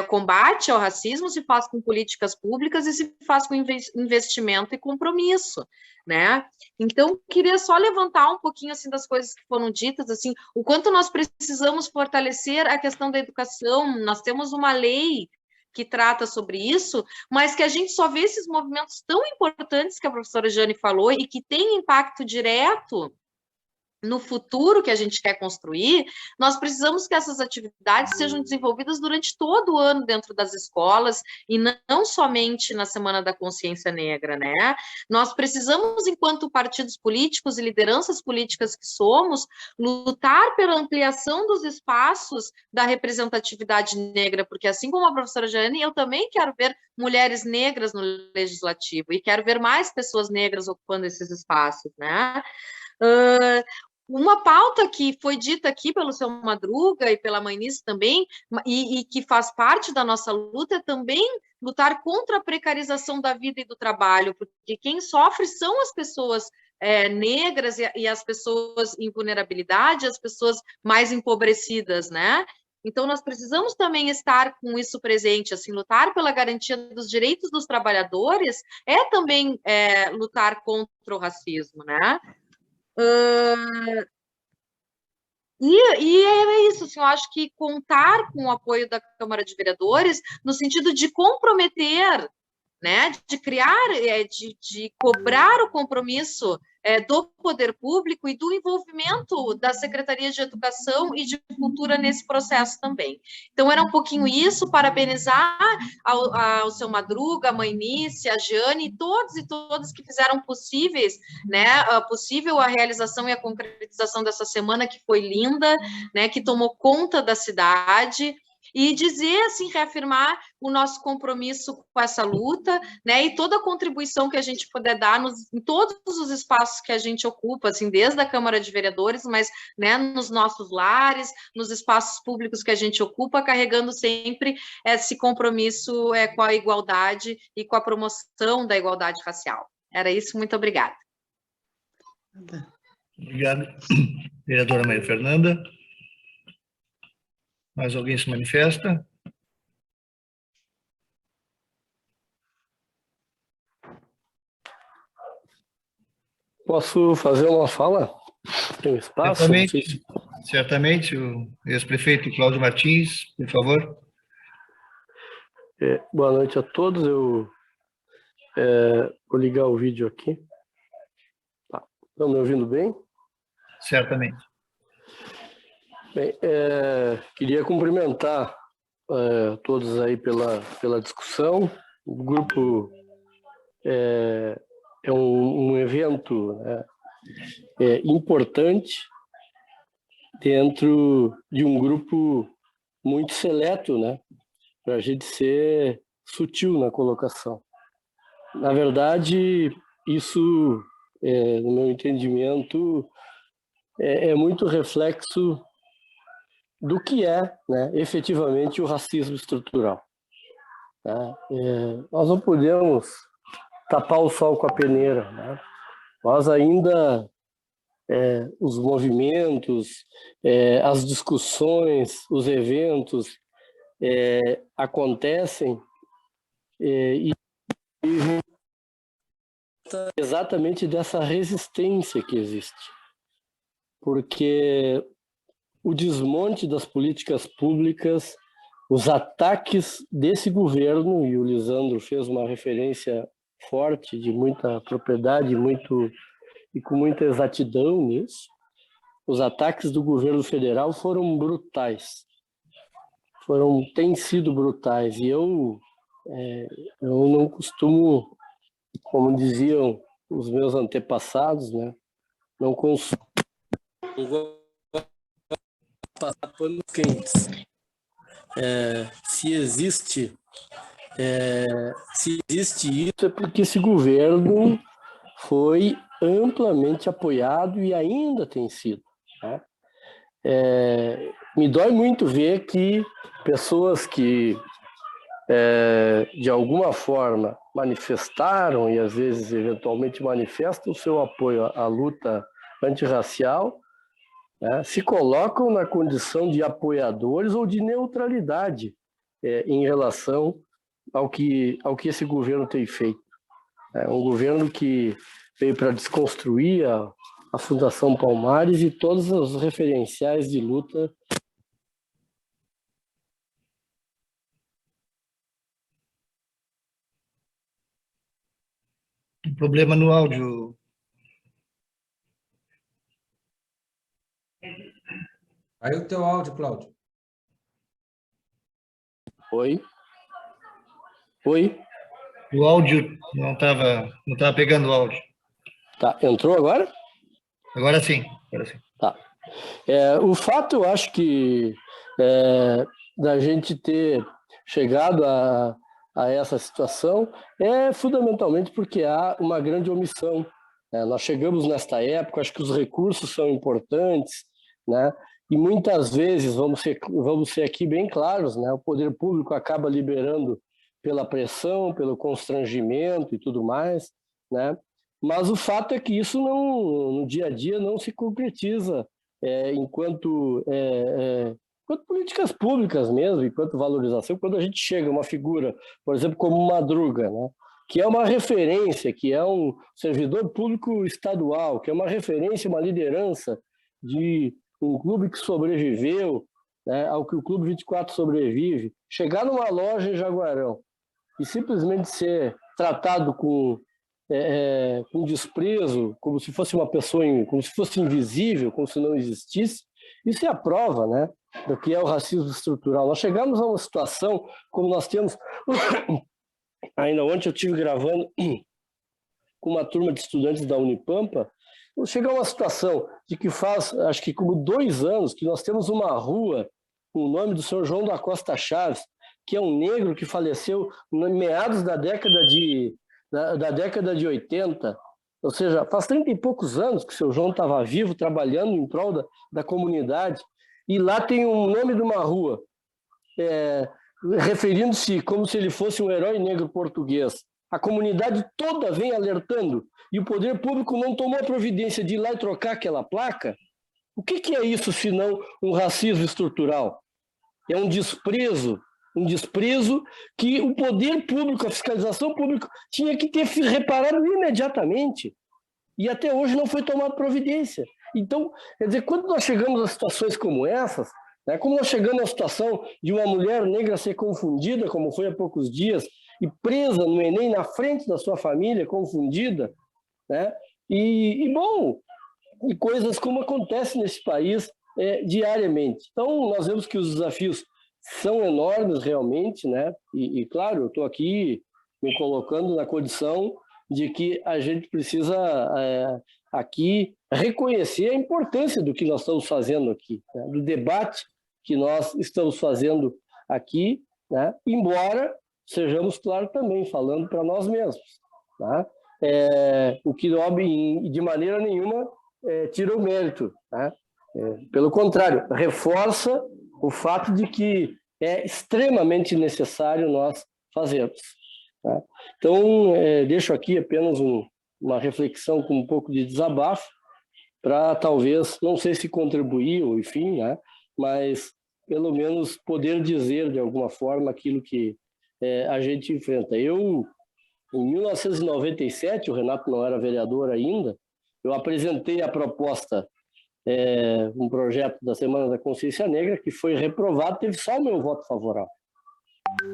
combate ao racismo se faz com políticas públicas e se faz com investimento e compromisso, né? Então, queria só levantar um pouquinho, assim, das coisas que foram ditas, assim, o quanto nós precisamos fortalecer a questão da educação. Nós temos uma lei que trata sobre isso, mas que a gente só vê esses movimentos tão importantes que a professora Jane falou e que tem impacto direto no futuro que a gente quer construir. Nós precisamos que essas atividades sejam desenvolvidas durante todo o ano dentro das escolas e não somente na Semana da Consciência Negra, né? Nós precisamos, enquanto partidos políticos e lideranças políticas que somos, lutar pela ampliação dos espaços da representatividade negra, porque, assim como a professora Jane, eu também quero ver mulheres negras no legislativo e quero ver mais pessoas negras ocupando esses espaços, né? uma pauta que foi dita aqui pelo seu Madruga e pela mãe Nice também, e que faz parte da nossa luta, é também lutar contra a precarização da vida e do trabalho, porque quem sofre são as pessoas negras e as pessoas em vulnerabilidade, as pessoas mais empobrecidas, né? Então, nós precisamos também estar com isso presente, assim, lutar pela garantia dos direitos dos trabalhadores é também lutar contra o racismo, né? E é isso, assim, eu acho que contar com o apoio da Câmara de Vereadores no sentido de comprometer, né, de criar, de cobrar o compromisso do poder público e do envolvimento da Secretaria de Educação e de Cultura nesse processo também. Então, era um pouquinho isso, parabenizar ao seu Madruga, a mãe Nícia, a Jane, todos e todas que fizeram possível a realização e a concretização dessa semana, que foi linda, né, que tomou conta da cidade, e dizer, assim, reafirmar o nosso compromisso com essa luta, né, e toda a contribuição que a gente puder dar em todos os espaços que a gente ocupa, assim, desde a Câmara de Vereadores, mas, né, nos nossos lares, nos espaços públicos que a gente ocupa, carregando sempre esse compromisso com a igualdade e com a promoção da igualdade racial. Era isso, muito obrigada. Obrigado, vereadora Maria Fernanda. Mais alguém se manifesta? Posso fazer uma fala? Tem espaço? Certamente, o ex-prefeito Cláudio Martins, por favor. Boa noite a todos. Eu vou ligar o vídeo aqui. Tá. Estão me ouvindo bem? Certamente. Bem, queria cumprimentar todos aí pela discussão. O grupo é um evento, né, importante dentro de um grupo muito seleto, né, para a gente ser sutil na colocação. Na verdade, isso, no meu entendimento, é muito reflexo do que né, efetivamente o racismo estrutural. Né? Nós não podemos tapar o sol com a peneira. Né? Nós ainda, os movimentos, as discussões, os eventos acontecem e exatamente dessa resistência que existe. Porque o desmonte das políticas públicas, os ataques desse governo, e o Lisandro fez uma referência forte, de muita propriedade e com muita exatidão nisso, os ataques do governo federal foram brutais, têm sido brutais, e eu não costumo, como diziam os meus antepassados, né, não vou passar panos quentes. Se existe isso, é porque esse governo foi amplamente apoiado e ainda tem sido. Né? Me dói muito ver que pessoas que, de alguma forma, manifestaram e às vezes eventualmente manifestam o seu apoio à luta antirracial, né, se colocam na condição de apoiadores ou de neutralidade em relação ao que esse governo tem feito. É um governo que veio para desconstruir a Fundação Palmares e todos os referenciais de luta. Um problema no áudio. Aí o teu áudio, Cláudio. Oi? O áudio não estava pegando o áudio. Tá, entrou agora? Agora sim. Tá. O fato, eu acho que da gente ter chegado a essa situação é fundamentalmente porque há uma grande omissão Nós chegamos nesta época, acho que os recursos são importantes, né? E muitas vezes, vamos ser aqui bem claros, né? O poder público acaba liberando pela pressão, pelo constrangimento e tudo mais, né? Mas o fato é que isso no dia a dia não se concretiza enquanto políticas públicas mesmo, enquanto valorização. Quando a gente chega a uma figura, por exemplo, como Madruga, né? Que é uma referência, que é um servidor público estadual, que é uma referência, uma liderança de um clube que sobreviveu, né, ao que o Clube 24 sobrevive, chegar numa loja em Jaguarão e simplesmente ser tratado com desprezo, como se fosse uma pessoa, como se fosse invisível, como se não existisse, isso é a prova, né, do que é o racismo estrutural. Nós chegamos a uma situação como nós temos... Ainda ontem eu estive gravando com uma turma de estudantes da Unipampa. Chegou a uma situação de que faz, acho que como 2 anos, que nós temos uma rua com o nome do senhor João da Costa Chaves, que é um negro que faleceu em meados da década de 80. Ou seja, faz 30 e poucos anos que o seu João estava vivo, trabalhando em prol da comunidade. E lá tem o nome de uma rua, referindo-se como se ele fosse um herói negro português. A comunidade toda vem alertando e o poder público não tomou a providência de ir lá e trocar aquela placa. O que é isso, senão um racismo estrutural? É um desprezo que o poder público, a fiscalização pública, tinha que ter reparado imediatamente. E até hoje não foi tomada providência. Então, quer dizer, quando nós chegamos a situações como essas, né, como nós chegamos à situação de uma mulher negra ser confundida, como foi há poucos dias, e presa no Enem na frente da sua família, confundida, né? E coisas como acontecem nesse país diariamente. Então, nós vemos que os desafios são enormes realmente, né? E claro, eu estou aqui me colocando na condição de que a gente precisa aqui reconhecer a importância do que nós estamos fazendo aqui, né? Do debate que nós estamos fazendo aqui, né? Embora sejamos, claro, também falando para nós mesmos, tá? O que de maneira nenhuma tira o mérito, tá? Pelo contrário, reforça o fato de que é extremamente necessário nós fazermos, tá? Então, deixo aqui apenas uma reflexão com um pouco de desabafo, para talvez, não sei se contribuir, ou enfim, né? Mas pelo menos poder dizer de alguma forma aquilo que a gente enfrenta. Eu, em 1997, o Renato não era vereador ainda, eu apresentei a proposta, um projeto da Semana da Consciência Negra, que foi reprovado, teve só o meu voto favorável.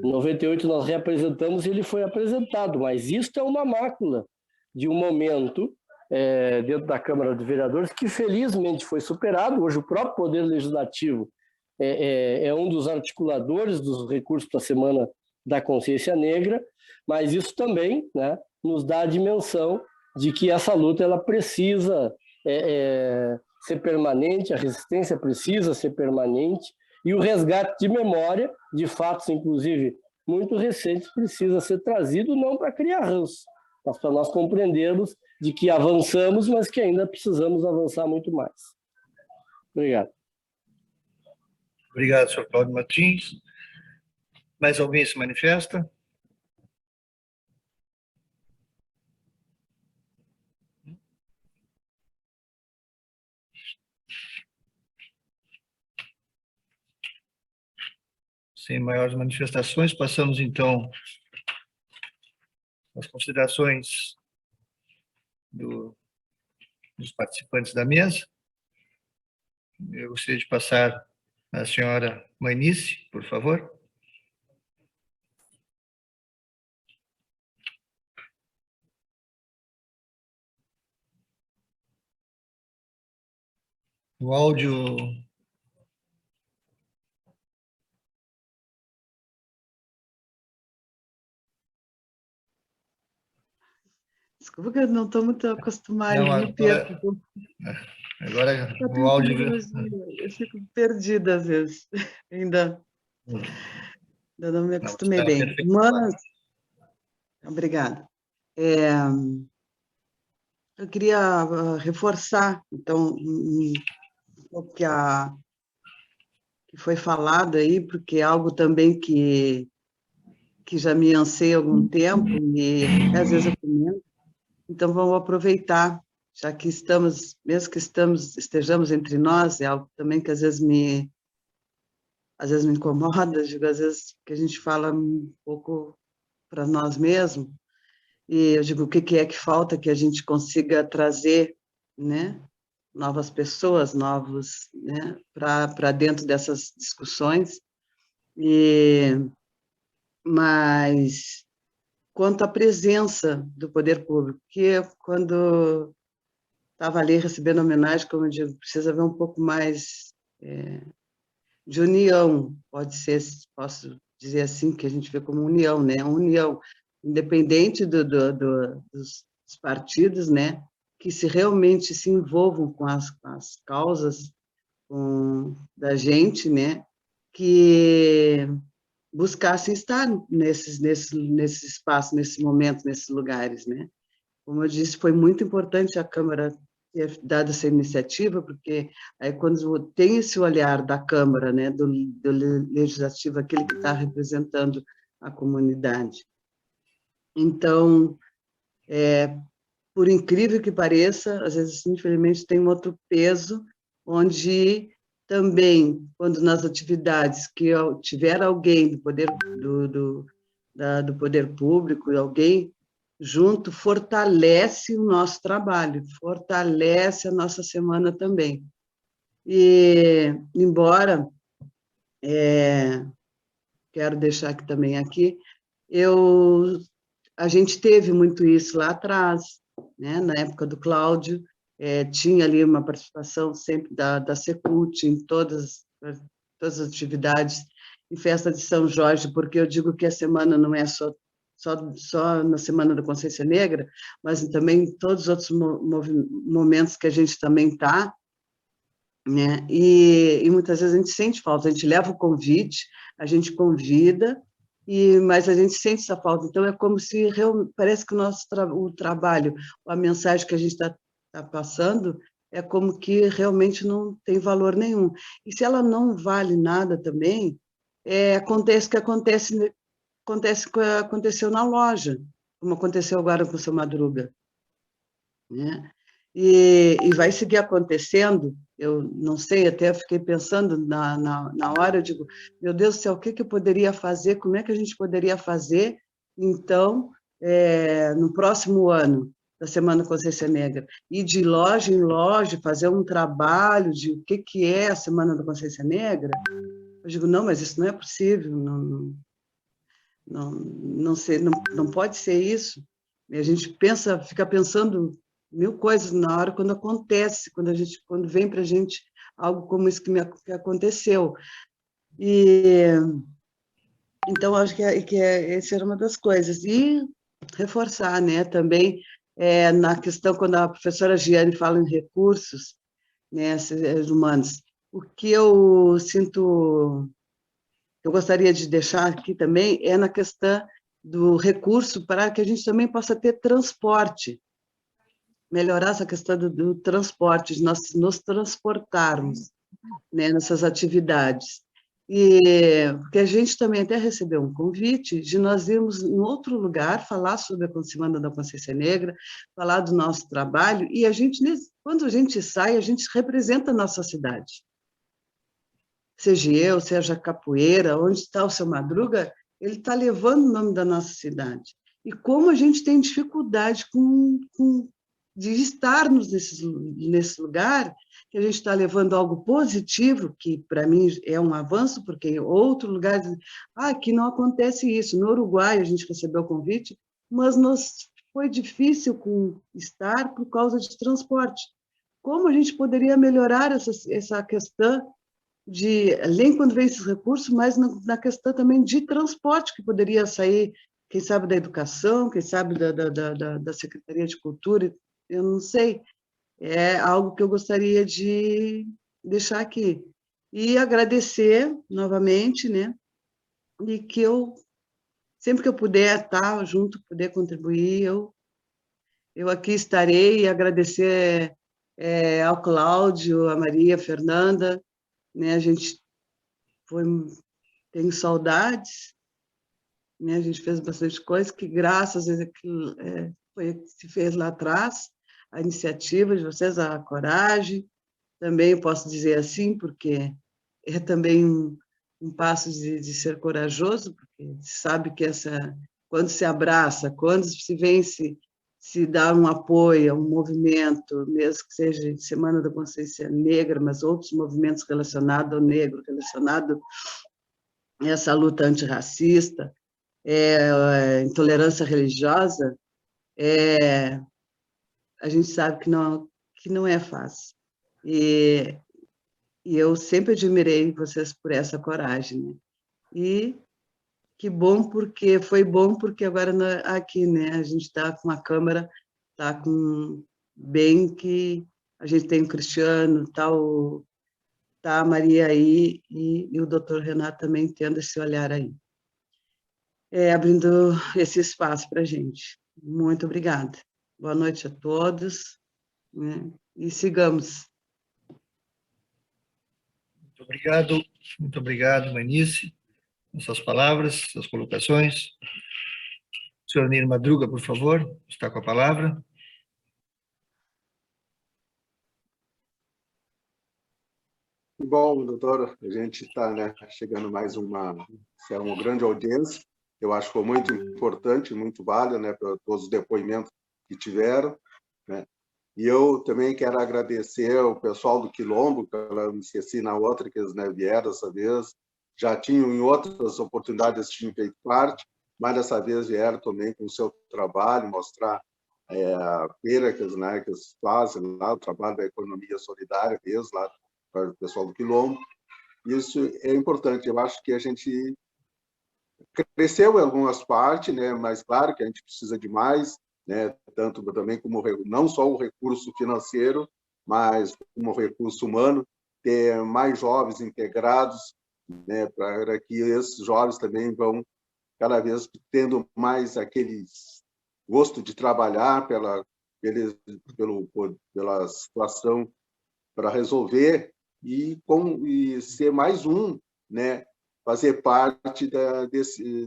Em 98 nós reapresentamos e ele foi apresentado, mas isso é uma mácula de um momento dentro da Câmara de Vereadores que felizmente foi superado. Hoje o próprio Poder Legislativo é um dos articuladores dos recursos para a Semana da Consciência Negra, mas isso também, né, nos dá a dimensão de que essa luta ela precisa ser permanente, a resistência precisa ser permanente, e o resgate de memória, de fatos, inclusive, muito recentes, precisa ser trazido não para criar ranço, mas para nós compreendermos de que avançamos, mas que ainda precisamos avançar muito mais. Obrigado. Obrigado, senhor Cláudio Martins. Mais alguém se manifesta? Sem maiores manifestações, passamos então às considerações dos participantes da mesa. Eu gostaria de passar à senhora Manice, por favor. O áudio... Desculpa que eu não estou muito acostumada, me perco. Agora o áudio... Eu fico perdida às vezes, ainda não me acostumei bem. Mas... Obrigada. eu queria reforçar, então, o que foi falado aí, porque é algo também que já me anseia há algum tempo, e às vezes eu comento. Então, vamos aproveitar, já que estamos, mesmo que estejamos entre nós, é algo também que às vezes me incomoda, digo, às vezes que a gente fala um pouco para nós mesmos, e eu digo, o que é que falta que a gente consiga trazer, né, novas pessoas, novos, né, para dentro dessas discussões, mas quanto à presença do poder público, que quando estava ali recebendo homenagem, como eu digo, precisa haver um pouco mais de união, posso dizer assim, que a gente vê como união, né? União, independente dos partidos, né? Que se realmente se envolvam com as causas da gente, né? Que buscassem estar nesse espaço, nesse momento, nesses lugares, né? Como eu disse, foi muito importante a Câmara ter dado essa iniciativa, porque aí quando tem esse olhar da Câmara, né, do Legislativo, aquele que está representando a comunidade. Então, por incrível que pareça, às vezes, infelizmente, tem um outro peso, onde também, quando nas atividades que tiver alguém do poder do poder público, alguém junto, fortalece o nosso trabalho, fortalece a nossa semana também. E, embora, quero deixar aqui também, a gente teve muito isso lá atrás, né? Na época do Cláudio, tinha ali uma participação sempre da Secult em todas as atividades, em festa de São Jorge, porque eu digo que a semana não é só na Semana da Consciência Negra, mas também em todos os outros momentos que a gente também está, né? E muitas vezes a gente sente falta, a gente leva o convite, a gente convida, mas a gente sente essa falta. Então, é como se parece que o trabalho, a mensagem que a gente está passando, é como que realmente não tem valor nenhum. E se ela não vale nada também, acontece o que aconteceu na loja, como aconteceu agora com o Seu Madruga, né? E vai seguir acontecendo. Eu não sei, até fiquei pensando na hora, eu digo, meu Deus do céu, o que eu poderia fazer, como é que a gente poderia fazer, então, no próximo ano da Semana Consciência Negra, ir de loja em loja, fazer um trabalho de o que é a Semana da Consciência Negra. Eu digo, não, mas isso não é possível, não pode ser isso. E a gente fica pensando mil coisas na hora quando acontece, quando vem para a gente algo como isso que aconteceu. E então acho que essa era uma das coisas. E reforçar, né, também na questão quando a professora Giane fala em recursos, né, humanos, o que eu sinto, eu gostaria de deixar aqui também é na questão do recurso para que a gente também possa ter transporte, melhorar essa questão do transporte, de nós nos transportarmos, né, nessas atividades. Porque a gente também até recebeu um convite de nós irmos em outro lugar falar sobre a Semana da Consciência Negra, falar do nosso trabalho, e quando a gente sai, a gente representa a nossa cidade. Seja eu, seja Capoeira, onde está o Seu Madruga, ele está levando o nome da nossa cidade. E como a gente tem dificuldade de estarmos nesse lugar, que a gente está levando algo positivo, que para mim é um avanço, porque em outro lugar, aqui não acontece isso. No Uruguai a gente recebeu o convite, mas foi difícil estar por causa de transporte. Como a gente poderia melhorar essa questão além quando vem esses recursos, mas na questão também de transporte, que poderia sair, quem sabe, da educação, quem sabe da Secretaria de Cultura, eu não sei. É algo que eu gostaria de deixar aqui. E agradecer novamente, né? E que sempre que eu puder estar junto, poder contribuir, eu eu aqui estarei e agradecer ao Cláudio, a Maria Fernanda, né? A gente tem saudades, né? A gente fez bastante coisa que, graças a aquilo, foi o que se fez lá atrás, a iniciativa de vocês, a coragem, também eu posso dizer assim, porque é também um passo de ser corajoso, porque sabe que quando se abraça, quando se vence, se dá um apoio, um movimento, mesmo que seja de Semana da Consciência Negra, mas outros movimentos relacionados ao negro, relacionados a essa luta antirracista, intolerância religiosa, a gente sabe que não é fácil. E eu sempre admirei vocês por essa coragem, né? E que bom, porque foi bom, porque agora aqui, né, a gente está com a Câmara, está com bem que a gente tem o Cristiano, tá a Maria aí e o doutor Renato também tendo esse olhar aí. Abrindo esse espaço para a gente. Muito obrigada. Boa noite a todos, né? E sigamos. Muito obrigado, Manice, com suas palavras, suas colocações. Senhor Neir Madruga, por favor, está com a palavra. Bom, doutor, a gente está, né, chegando mais uma grande audiência. Eu acho que foi muito importante, muito válida, né, para todos os depoimentos que tiveram, né? E eu também quero agradecer ao pessoal do Quilombo, que eu me esqueci na outra, que eles, né, vieram dessa vez. Já tinham, em outras oportunidades, tinham feito parte, mas dessa vez vieram também com o seu trabalho, mostrar a feira que eles fazem lá, o trabalho da economia solidária deles, lá para o pessoal do Quilombo. Isso é importante. Eu acho que a gente cresceu em algumas partes, né, mas claro que a gente precisa de mais, né, tanto também como não só o recurso financeiro, mas como o recurso humano, ter mais jovens integrados, né, para que esses jovens também vão cada vez tendo mais aquele gosto de trabalhar pela situação para resolver e ser mais né, fazer parte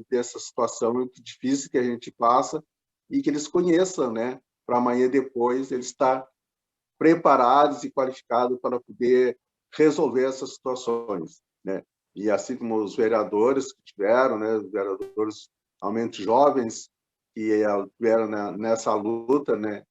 dessa situação difícil que a gente passa e que eles conheçam, né, para amanhã depois eles estar preparados e qualificados para poder resolver essas situações, né? E assim como os vereadores que tiveram, né, os vereadores realmente jovens que tiveram nessa luta, né,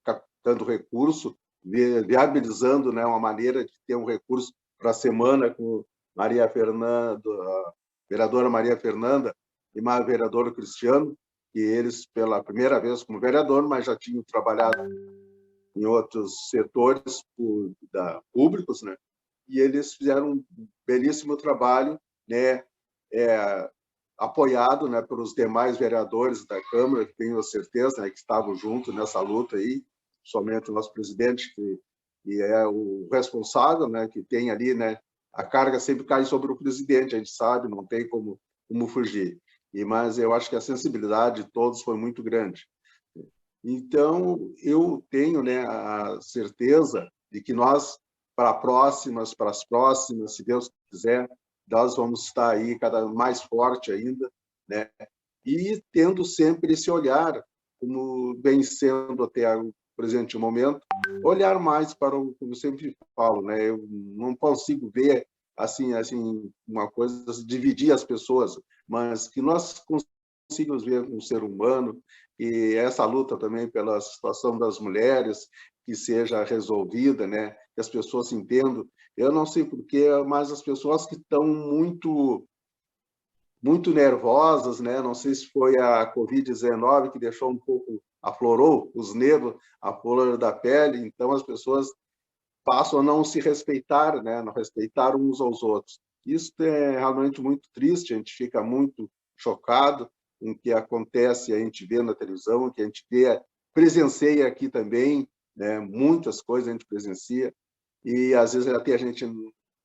captando recurso, viabilizando, né, uma maneira de ter um recurso para a semana com Maria Fernanda, a vereadora Maria Fernanda e o vereador Cristiano, que eles, pela primeira vez como vereador, mas já tinham trabalhado em outros setores públicos, né? E eles fizeram um belíssimo trabalho, né? Apoiado, né, pelos demais vereadores da Câmara, que tenho certeza, né, que estavam juntos nessa luta aí, somente o nosso presidente, que é o responsável, né, que tem ali, né, a carga sempre cai sobre o presidente, a gente sabe, não tem como fugir. Mas eu acho que a sensibilidade de todos foi muito grande. Então, eu tenho, né, a certeza de que nós, para as próximas, se Deus quiser, nós vamos estar aí cada mais forte ainda, né? E tendo sempre esse olhar, como vem sendo até o presente momento, olhar mais para como eu sempre falo, né? Eu não consigo ver assim uma coisa, dividir as pessoas, mas que nós consigamos ver um ser humano e essa luta também pela situação das mulheres que seja resolvida, né? Que as pessoas se entendam. Eu não sei porquê, mas as pessoas que estão muito nervosas, né? Não sei se foi a Covid-19 que deixou um pouco, aflorou os nervos, a flor da pele, então as pessoas passam a não se respeitar, né? Não respeitar uns aos outros. Isso é realmente muito triste, a gente fica muito chocado com o que acontece, a gente vê na televisão, que a gente vê, presencia aqui também, né? Muitas coisas a gente presencia, e às vezes até a gente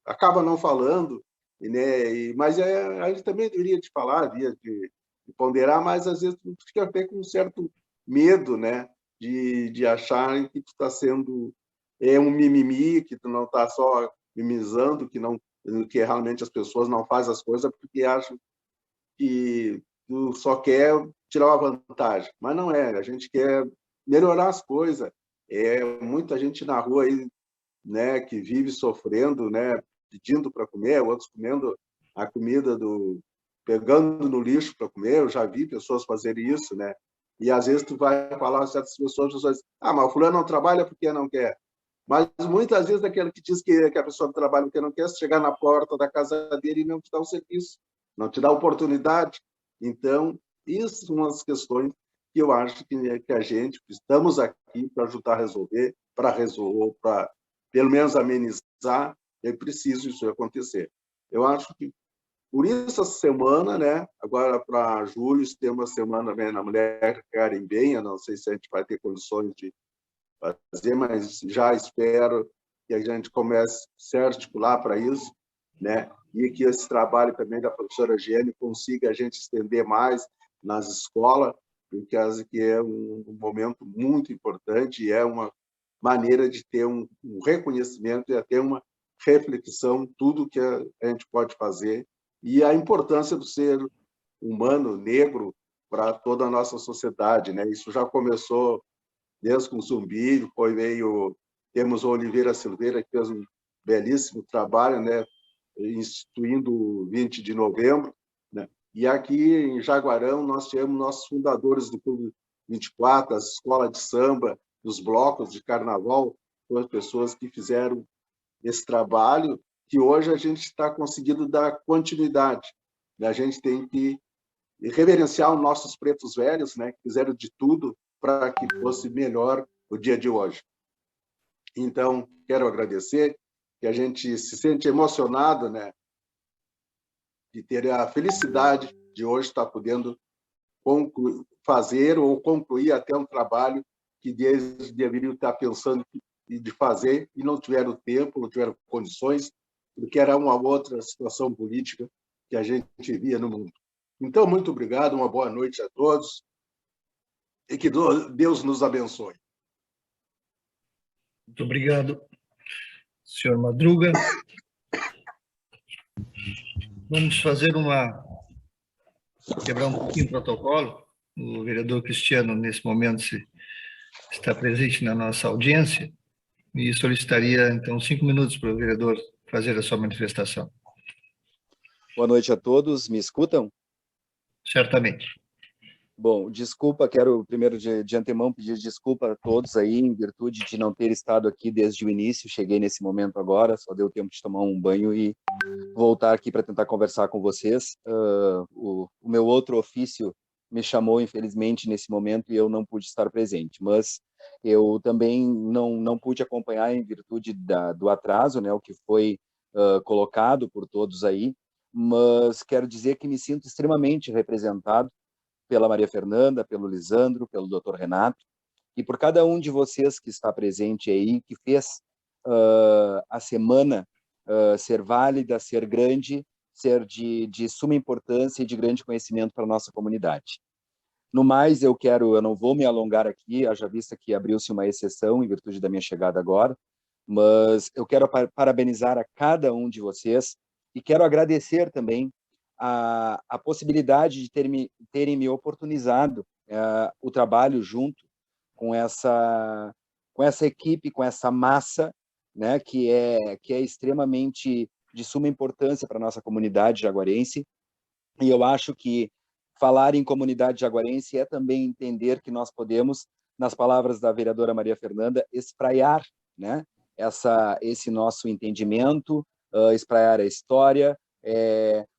acaba não falando, né? Mas a gente também deveria de falar, de ponderar, mas às vezes fica até com um certo medo, né, de acharem que tu está sendo um mimimi, que tu não está só mimizando, que realmente as pessoas não fazem as coisas porque acham que tu só quer tirar uma vantagem. Mas não é, a gente quer melhorar as coisas. Muita gente na rua aí, né, que vive sofrendo, né, pedindo para comer, outros comendo a comida pegando no lixo para comer. Eu já vi pessoas fazerem isso, né? E às vezes tu vai falar a certas pessoas, as pessoas dizem, mas o fulano não trabalha porque não quer. Mas muitas vezes aquele que diz que a pessoa trabalha porque não quer, chegar na porta da casa dele e não te dá o serviço, não te dá a oportunidade. Então, isso são as questões que eu acho que a gente estamos aqui para ajudar a resolver, para pelo menos amenizar. É preciso isso acontecer. Eu acho que por isso, essa semana, né? Agora, para julho, tem uma semana na Mulher Carimbenha, não sei se a gente vai ter condições de fazer, mas já espero que a gente comece a se articular para isso, né? E que esse trabalho também da professora Giane consiga a gente estender mais nas escolas, porque é um momento muito importante e é uma maneira de ter um reconhecimento e até uma reflexão, tudo que a gente pode fazer, e a importância do ser humano negro para toda a nossa sociedade, né? Isso já começou desde com o Zumbi, temos o Oliveira Silveira, que fez um belíssimo trabalho, né, instituindo o 20 de novembro, né? E aqui em Jaguarão nós tivemos nossos fundadores do Clube 24, as escolas de samba, dos blocos de carnaval, as pessoas que fizeram esse trabalho, que hoje a gente está conseguindo dar continuidade. A gente tem que reverenciar os nossos pretos velhos, né, que fizeram de tudo para que fosse melhor o dia de hoje. Então, quero agradecer, que a gente se sente emocionado, né, de ter a felicidade de hoje estar podendo fazer ou concluir até um trabalho que eles deveriam estar pensando de fazer e não tiveram tempo, não tiveram condições, porque era uma outra situação política que a gente via no mundo. Então, muito obrigado, uma boa noite a todos e que Deus nos abençoe. Muito obrigado, senhor Madruga. Vamos quebrar um pouquinho o protocolo. O vereador Cristiano, nesse momento, está presente na nossa audiência e solicitaria, então, 5 minutos para o vereador fazer a sua manifestação. Boa noite a todos. Me escutam? Certamente. Bom, desculpa, quero primeiro de antemão pedir desculpa a todos aí, em virtude de não ter estado aqui desde o início. Cheguei nesse momento agora, só deu tempo de tomar um banho e voltar aqui para tentar conversar com vocês. O meu outro ofício me chamou, infelizmente, nesse momento, e eu não pude estar presente, mas eu também não pude acompanhar em virtude do atraso, né, o que foi colocado por todos aí, mas quero dizer que me sinto extremamente representado pela Maria Fernanda, pelo Lisandro, pelo Dr. Renato, e por cada um de vocês que está presente aí, que fez a semana ser válida, ser grande, ser de suma importância e de grande conhecimento para a nossa comunidade. No mais, eu não vou me alongar aqui, haja vista que abriu-se uma exceção em virtude da minha chegada agora, mas eu quero parabenizar a cada um de vocês e quero agradecer também a possibilidade de terem me oportunizado o trabalho junto com essa equipe, com essa massa, né, que é extremamente de suma importância para a nossa comunidade jaguarense. E eu acho que falar em comunidade jaguarense é também entender que nós podemos, nas palavras da vereadora Maria Fernanda, espraiar, né, esse nosso entendimento, espraiar a história,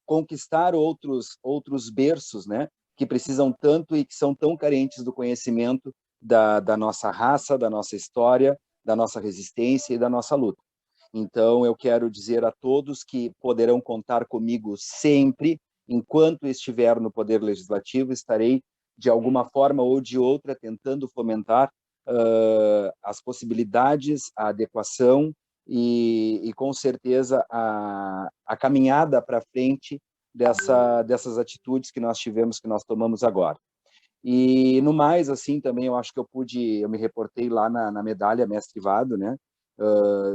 conquistar outros berços, né, que precisam tanto e que são tão carentes do conhecimento da nossa raça, da nossa história, da nossa resistência e da nossa luta. Então, eu quero dizer a todos que poderão contar comigo sempre, enquanto estiver no Poder Legislativo, estarei, de alguma forma ou de outra, tentando fomentar as possibilidades, a adequação e com certeza, a caminhada para frente dessas atitudes que nós tomamos agora. E no mais, assim, também eu acho que eu me reportei lá na medalha Mestre Vado, né?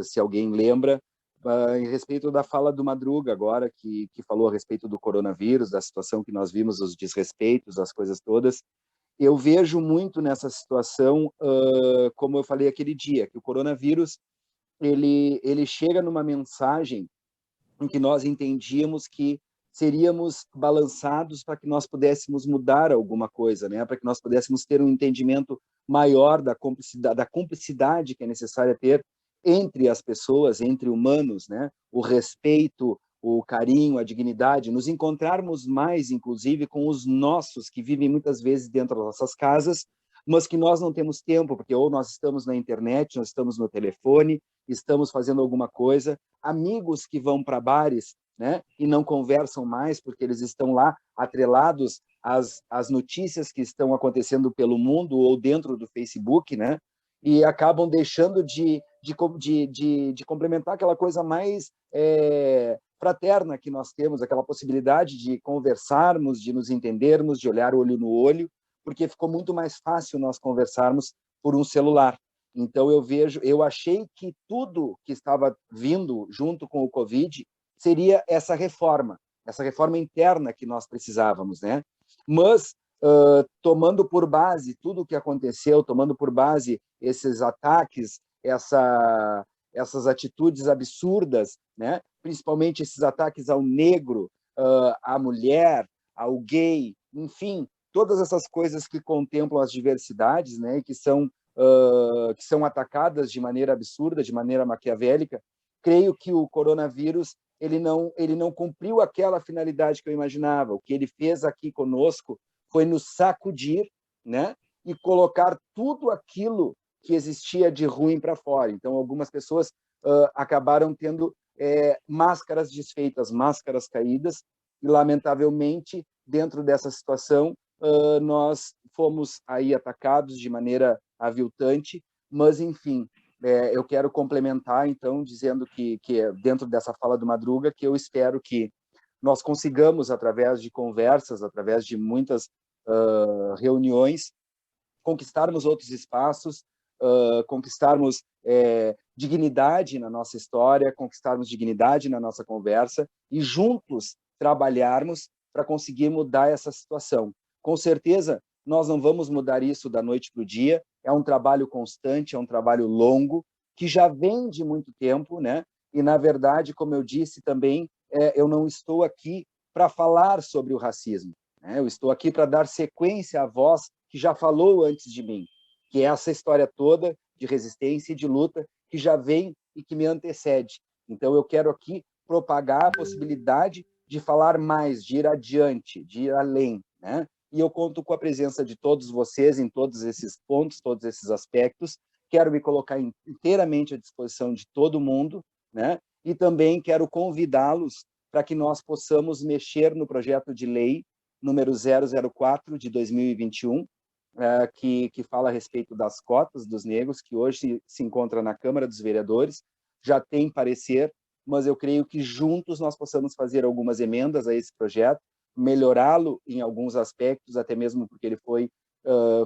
Se alguém lembra, em respeito da fala do Madruga agora, que falou a respeito do coronavírus, da situação que nós vimos, os desrespeitos, as coisas todas. Eu vejo muito nessa situação, como eu falei aquele dia, que o coronavírus, ele chega numa mensagem em que nós entendíamos que seríamos balançados para que nós pudéssemos mudar alguma coisa, né? Para que nós pudéssemos ter um entendimento maior da cumplicidade que é necessária ter entre as pessoas, entre humanos, né? O respeito, o carinho, a dignidade, nos encontrarmos mais, inclusive, com os nossos, que vivem muitas vezes dentro das nossas casas, mas que nós não temos tempo, porque ou nós estamos na internet, nós estamos no telefone, estamos fazendo alguma coisa, amigos que vão para bares, né, e não conversam mais porque eles estão lá atrelados às notícias que estão acontecendo pelo mundo ou dentro do Facebook, né, e acabam deixando de complementar aquela coisa mais fraterna que nós temos, aquela possibilidade de conversarmos, de nos entendermos, de olhar olho no olho, porque ficou muito mais fácil nós conversarmos por um celular. Então eu achei que tudo que estava vindo junto com o Covid seria essa reforma interna que nós precisávamos, né? Mas tomando por base tudo o que aconteceu, tomando por base esses ataques, essas atitudes absurdas, né? Principalmente esses ataques ao negro, à mulher, ao gay, enfim, todas essas coisas que contemplam as diversidades, né? Que são atacadas de maneira absurda, de maneira maquiavélica. Creio que o coronavírus ele não cumpriu aquela finalidade que eu imaginava. O que ele fez aqui conosco foi nos sacudir, né? E colocar tudo aquilo que existia de ruim para fora. Então, algumas pessoas acabaram tendo máscaras desfeitas, máscaras caídas, e, lamentavelmente, dentro dessa situação, nós fomos aí atacados de maneira aviltante, mas, enfim, eu quero complementar, então, dizendo que dentro dessa fala do Madruga, que eu espero que nós consigamos, através de conversas, através de muitas reuniões, conquistarmos outros espaços, conquistarmos dignidade na nossa história, conquistarmos dignidade na nossa conversa e juntos trabalharmos para conseguir mudar essa situação. Com certeza, nós não vamos mudar isso da noite para o dia, é um trabalho constante, é um trabalho longo, que já vem de muito tempo, né? E, na verdade, como eu disse também, eu não estou aqui para falar sobre o racismo, né? Eu estou aqui para dar sequência à voz que já falou antes de mim, que é essa história toda de resistência e de luta que já vem e que me antecede. Então, eu quero aqui propagar a possibilidade de falar mais, de ir adiante, de ir além, né? E eu conto com a presença de todos vocês em todos esses pontos, todos esses aspectos. Quero me colocar inteiramente à disposição de todo mundo, né? E também quero convidá-los para que nós possamos mexer no projeto de lei número 004 de 2021, que fala a respeito das cotas dos negros, que hoje se encontra na Câmara dos Vereadores, já tem parecer, mas eu creio que juntos nós possamos fazer algumas emendas a esse projeto, melhorá-lo em alguns aspectos, até mesmo porque ele foi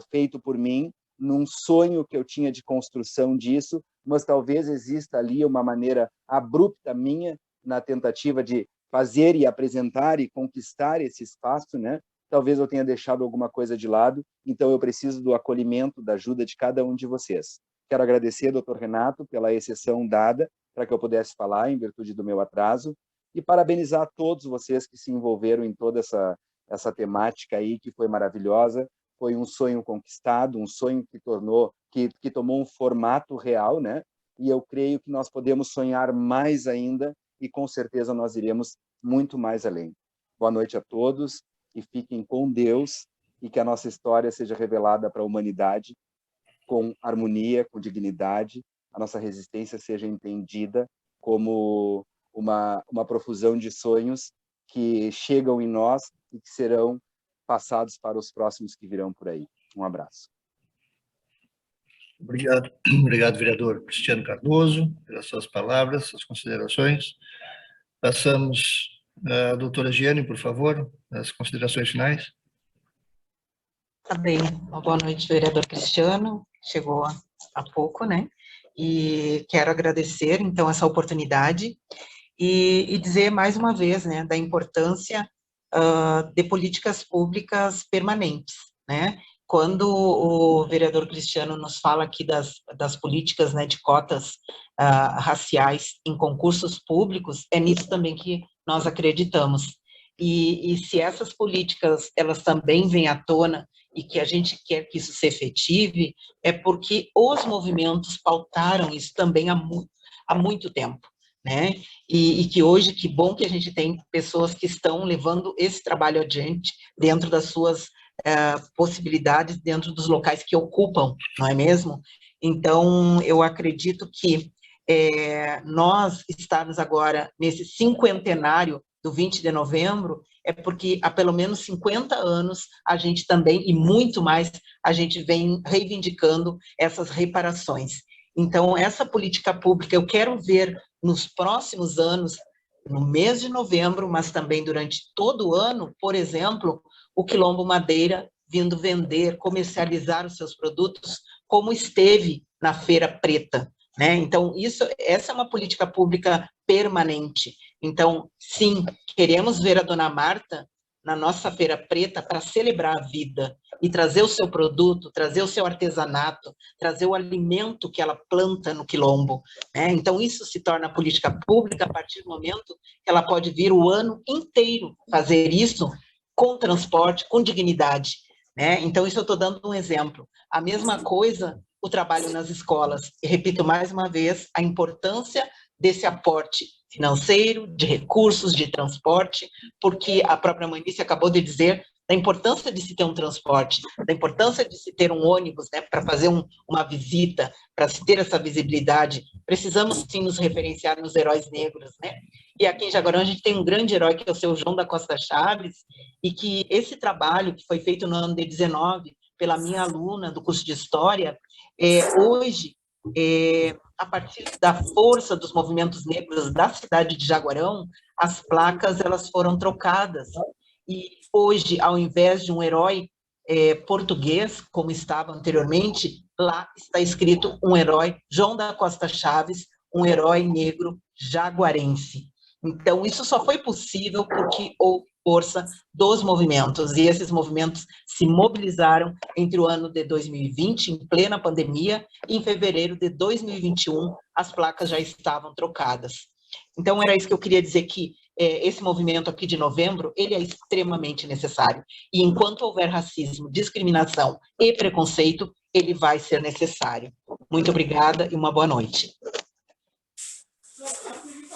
feito por mim, num sonho que eu tinha de construção disso, mas talvez exista ali uma maneira abrupta minha na tentativa de fazer e apresentar e conquistar esse espaço, né? Talvez eu tenha deixado alguma coisa de lado, então eu preciso do acolhimento, da ajuda de cada um de vocês. Quero agradecer, doutor Renato, pela exceção dada para que eu pudesse falar em virtude do meu atraso, e parabenizar todos vocês que se envolveram em toda essa temática aí, que foi maravilhosa. Foi um sonho conquistado, um sonho que tomou um formato real, né? E eu creio que nós podemos sonhar mais ainda e com certeza nós iremos muito mais além. Boa noite a todos e fiquem com Deus e que a nossa história seja revelada para a humanidade com harmonia, com dignidade, a nossa resistência seja entendida como uma profusão de sonhos que chegam em nós e que serão passados para os próximos que virão por aí. Um abraço. Obrigado, obrigado, vereador Cristiano Cardoso, pelas suas palavras, suas considerações. Passamos à doutora Giane, por favor, as considerações finais. Tá bem, uma boa noite, vereador Cristiano, chegou há pouco, né? E quero agradecer, então, essa oportunidade e dizer mais uma vez, né, da importância de políticas públicas permanentes, né? Quando o vereador Cristiano nos fala aqui das políticas, né, de cotas raciais em concursos públicos, é nisso também que nós acreditamos. E se essas políticas, elas também vêm à tona e que a gente quer que isso se efetive, é porque os movimentos pautaram isso também há muito tempo, né? E que hoje, que bom que a gente tem pessoas que estão levando esse trabalho adiante dentro das suas possibilidades, dentro dos locais que ocupam, não é mesmo? Então, eu acredito que nós estarmos agora nesse cinquentenário do 20 de novembro, é porque há pelo menos 50 anos a gente também, e muito mais, a gente vem reivindicando essas reparações. Então, essa política pública eu quero ver nos próximos anos, no mês de novembro, mas também durante todo o ano, por exemplo, o Quilombo Madeira vindo vender, comercializar os seus produtos, como esteve na Feira Preta, né? Então, essa é uma política pública permanente. Então, sim, queremos ver a dona Marta na nossa Feira Preta para celebrar a vida e trazer o seu produto, trazer o seu artesanato, trazer o alimento que ela planta no quilombo, né? Então, isso se torna política pública a partir do momento que ela pode vir o ano inteiro fazer isso com transporte, com dignidade, né? Então, isso eu estou dando um exemplo. A mesma coisa, o trabalho nas escolas. E repito mais uma vez, a importância desse aporte financeiro, de recursos, de transporte, porque a própria Manice acabou de dizer da importância de se ter um transporte, da importância de se ter um ônibus, né, para fazer uma visita, para se ter essa visibilidade. Precisamos, sim, nos referenciar nos heróis negros, né? E aqui em Jaguarão a gente tem um grande herói, que é o seu João da Costa Chaves, e que esse trabalho que foi feito no ano de 19 pela minha aluna do curso de História, hoje, a partir da força dos movimentos negros da cidade de Jaguarão, as placas elas foram trocadas. E hoje, ao invés de um herói português, como estava anteriormente, lá está escrito um herói João da Costa Chaves, um herói negro jaguarense. Então, isso só foi possível porque houve força dos movimentos, e esses movimentos se mobilizaram entre o ano de 2020, em plena pandemia, e em fevereiro de 2021, as placas já estavam trocadas. Então, era isso que eu queria dizer, que esse movimento aqui de novembro, ele é extremamente necessário, e enquanto houver racismo, discriminação e preconceito, ele vai ser necessário. Muito obrigada e uma boa noite.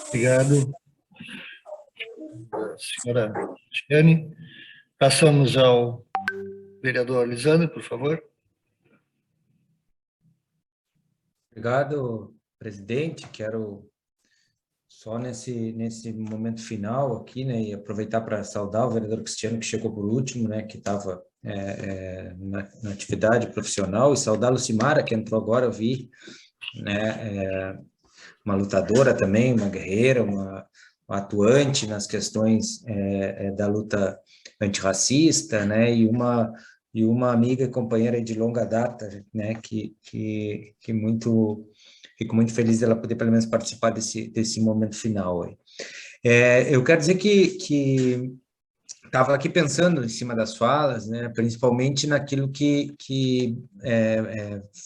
Obrigado, senhora Cristiane. Passamos ao vereador Lisandro, por favor. Obrigado, presidente. Quero só nesse momento final aqui, né, e aproveitar para saudar o vereador Cristiano, que chegou por último, né, que estava na atividade profissional, e saudar a Lucimara, que entrou agora, eu vi, né, uma lutadora também, uma guerreira, uma atuante nas questões da luta antirracista, né, e uma amiga e companheira de longa data, né, que fico muito feliz dela poder pelo menos participar desse momento final aí. Eu quero dizer que estava aqui pensando em cima das falas, né, principalmente naquilo que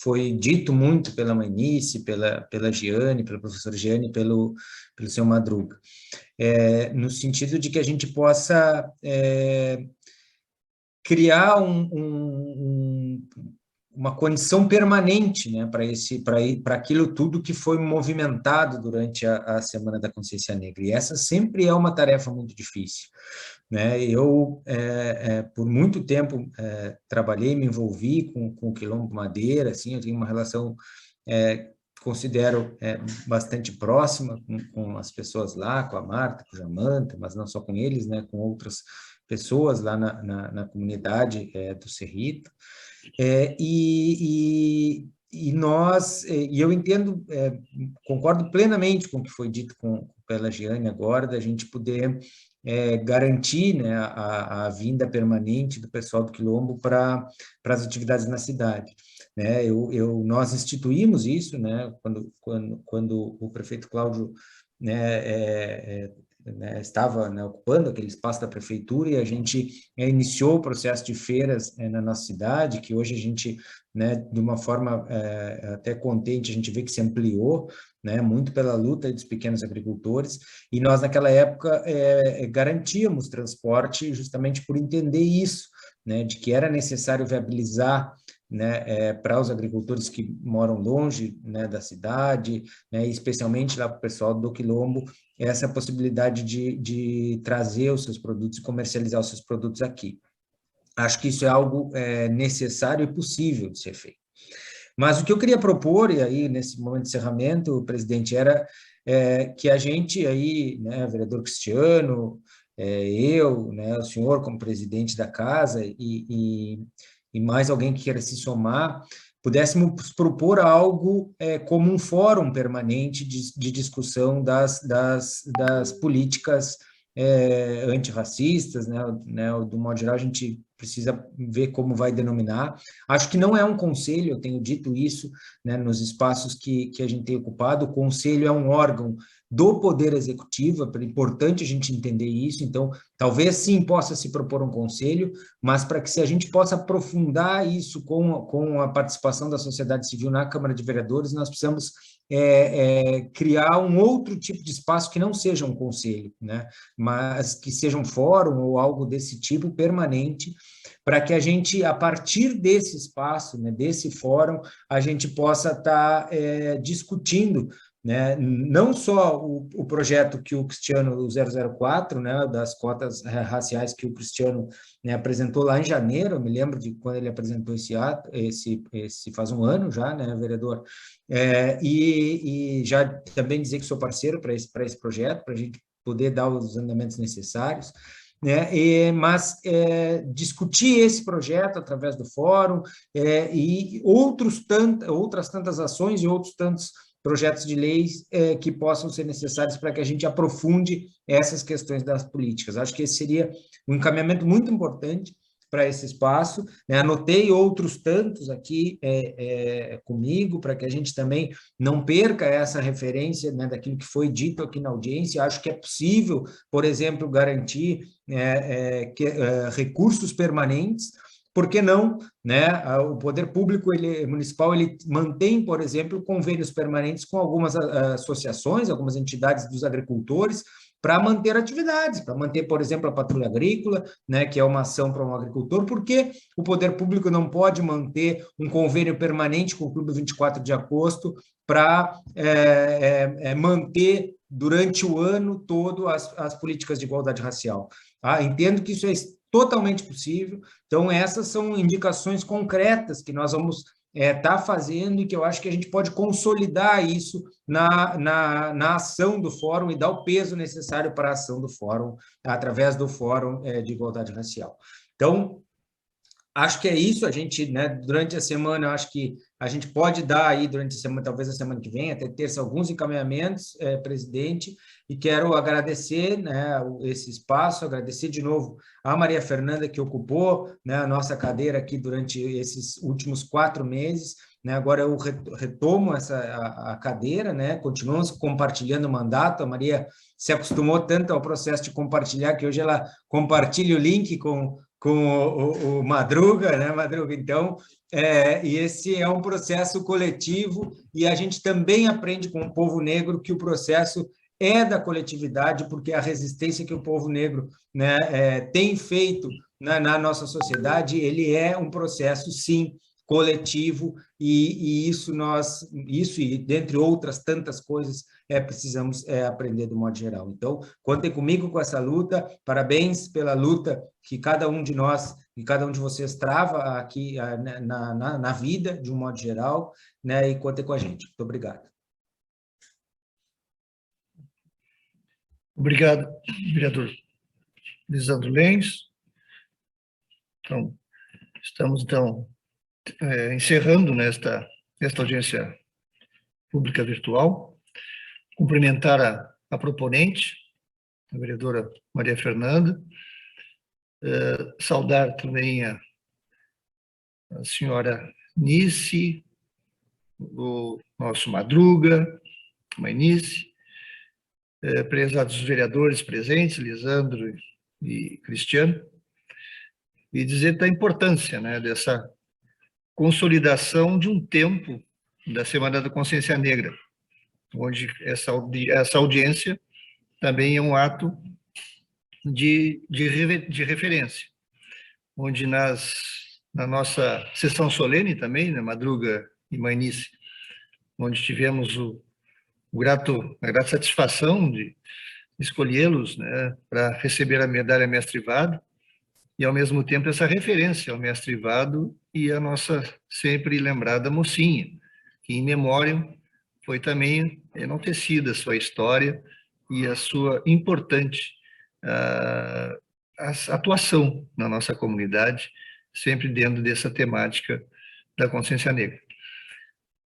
foi dito muito pela Manice, pela Giane, pela professora Giane, pelo seu Madruga, no sentido de que a gente possa criar uma condição permanente, né, para aquilo tudo que foi movimentado durante a Semana da Consciência Negra. E essa sempre é uma tarefa muito difícil, né? Eu, por muito tempo, trabalhei, me envolvi com o Quilombo Madeira, assim, eu tenho uma relação, considero, bastante próxima com as pessoas lá, com a Marta, com o Jamanta, mas não só com eles, né, com outras pessoas lá na comunidade do Cerrito. E eu entendo, concordo plenamente com o que foi dito pela Giane agora, da gente poder garantir, né, a vinda permanente do pessoal do Quilombo para as atividades na cidade. Né? Nós instituímos isso, né, quando o prefeito Cláudio, né, estava, né, ocupando aquele espaço da prefeitura, e a gente iniciou o processo de feiras na nossa cidade, que hoje a gente, né, de uma forma até contente, a gente vê que se ampliou, né, muito pela luta dos pequenos agricultores, e nós naquela época garantíamos transporte justamente por entender isso, né, de que era necessário viabilizar, né, para os agricultores que moram longe, né, da cidade, né, especialmente lá para o pessoal do Quilombo, essa possibilidade de trazer os seus produtos e comercializar os seus produtos aqui. Acho que isso é algo necessário e possível de ser feito. Mas o que eu queria propor, e aí nesse momento de encerramento, presidente, era que a gente aí, né, vereador Cristiano, eu, né, o senhor como presidente da casa e mais alguém que queira se somar, pudéssemos propor algo como um fórum permanente de discussão das políticas antirracistas, né, do modo geral, a gente precisa ver como vai denominar. Acho que não é um conselho, eu tenho dito isso, né, nos espaços que a gente tem ocupado. O conselho é um órgão do Poder Executivo, é importante a gente entender isso, então, talvez sim possa se propor um conselho, mas para que se a gente possa aprofundar isso com a participação da sociedade civil na Câmara de Vereadores, nós precisamos criar um outro tipo de espaço que não seja um conselho, né, mas que seja um fórum ou algo desse tipo permanente, para que a gente, a partir desse espaço, né, desse fórum, a gente possa estar discutindo, né, não só o projeto que o Cristiano, o 004, né, das cotas raciais que o Cristiano, né, apresentou lá em janeiro, eu me lembro de quando ele apresentou esse ato, esse faz um ano já, né, vereador, e já também dizer que sou parceiro para esse projeto, para a gente poder dar os andamentos necessários, né, mas discutir esse projeto através do fórum e outras tantas ações e outros tantos projetos de leis que possam ser necessários para que a gente aprofunde essas questões das políticas. Acho que esse seria um encaminhamento muito importante para esse espaço, né? Anotei outros tantos aqui comigo, para que a gente também não perca essa referência, né, daquilo que foi dito aqui na audiência. Acho que é possível, por exemplo, garantir recursos permanentes. Por que não, né? O poder público municipal ele mantém, por exemplo, convênios permanentes com algumas associações, algumas entidades dos agricultores, para manter atividades, para manter, por exemplo, a patrulha agrícola, né, que é uma ação para um agricultor. Por que o poder público não pode manter um convênio permanente com o Clube 24 de Agosto para manter durante o ano todo as políticas de igualdade racial? Entendo que isso é totalmente possível. Então, essas são indicações concretas que nós vamos estar fazendo e que eu acho que a gente pode consolidar isso na ação do fórum e dar o peso necessário para a ação do fórum, através do fórum de igualdade racial. Então, acho que é isso. A gente, né, durante a semana, eu acho que a gente pode dar aí, durante a semana, talvez a semana que vem, até terça, alguns encaminhamentos, presidente, e quero agradecer, né, esse espaço, agradecer de novo a Maria Fernanda, que ocupou, né, a nossa cadeira aqui durante esses últimos 4 meses, né, agora eu retomo a cadeira, né, continuamos compartilhando o mandato. A Maria se acostumou tanto ao processo de compartilhar, que hoje ela compartilha o link com o Madruga, né, Madruga? Então, e esse é um processo coletivo, e a gente também aprende com o povo negro que o processo é da coletividade, porque a resistência que o povo negro, né, tem feito na nossa sociedade, ele é um processo, sim, coletivo, e isso e dentre outras tantas coisas, precisamos aprender do modo geral. Então, contem comigo com essa luta. Parabéns pela luta que cada um de nós e cada um de vocês trava aqui na vida, de um modo geral, né? E contem com a gente. Muito obrigado. Obrigado, vereador Lisandro Lenz. Então, estamos, encerrando esta audiência pública virtual. Cumprimentar a proponente, a vereadora Maria Fernanda, saudar também a senhora Nice, o nosso Madruga, a Nice, prezados vereadores presentes, Lisandro e Cristiano, e dizer da importância, né, dessa consolidação de um tempo da Semana da Consciência Negra, onde essa audiência também é um ato de referência, onde na nossa sessão solene também, né, Madruga e Mainice, onde tivemos a grata satisfação de escolhê-los, né, para receber a medalha Mestre Vado, e ao mesmo tempo essa referência ao Mestre Vado e a nossa sempre lembrada mocinha, que em memória foi também enaltecida a sua história e a sua importante atuação na nossa comunidade, sempre dentro dessa temática da consciência negra.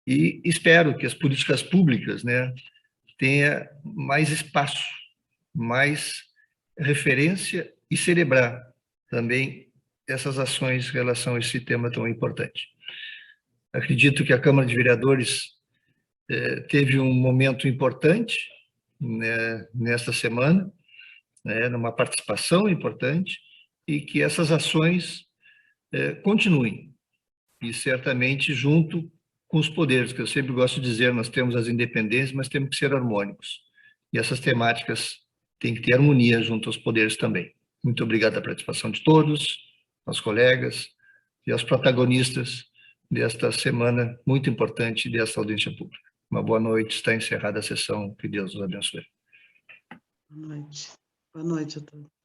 E espero que as políticas públicas, né, tenham mais espaço, mais referência e celebrar também essas ações em relação a esse tema tão importante. Acredito que a Câmara de Vereadores teve um momento importante, né, nesta semana, né, numa participação importante, e que essas ações continuem, e certamente junto com os poderes, que eu sempre gosto de dizer, nós temos as independências, mas temos que ser harmônicos, e essas temáticas têm que ter harmonia junto aos poderes também. Muito obrigado pela participação de todos, aos colegas e aos protagonistas desta semana muito importante desta audiência pública. Uma boa noite, está encerrada a sessão, que Deus os abençoe. Boa noite. Boa noite a todos.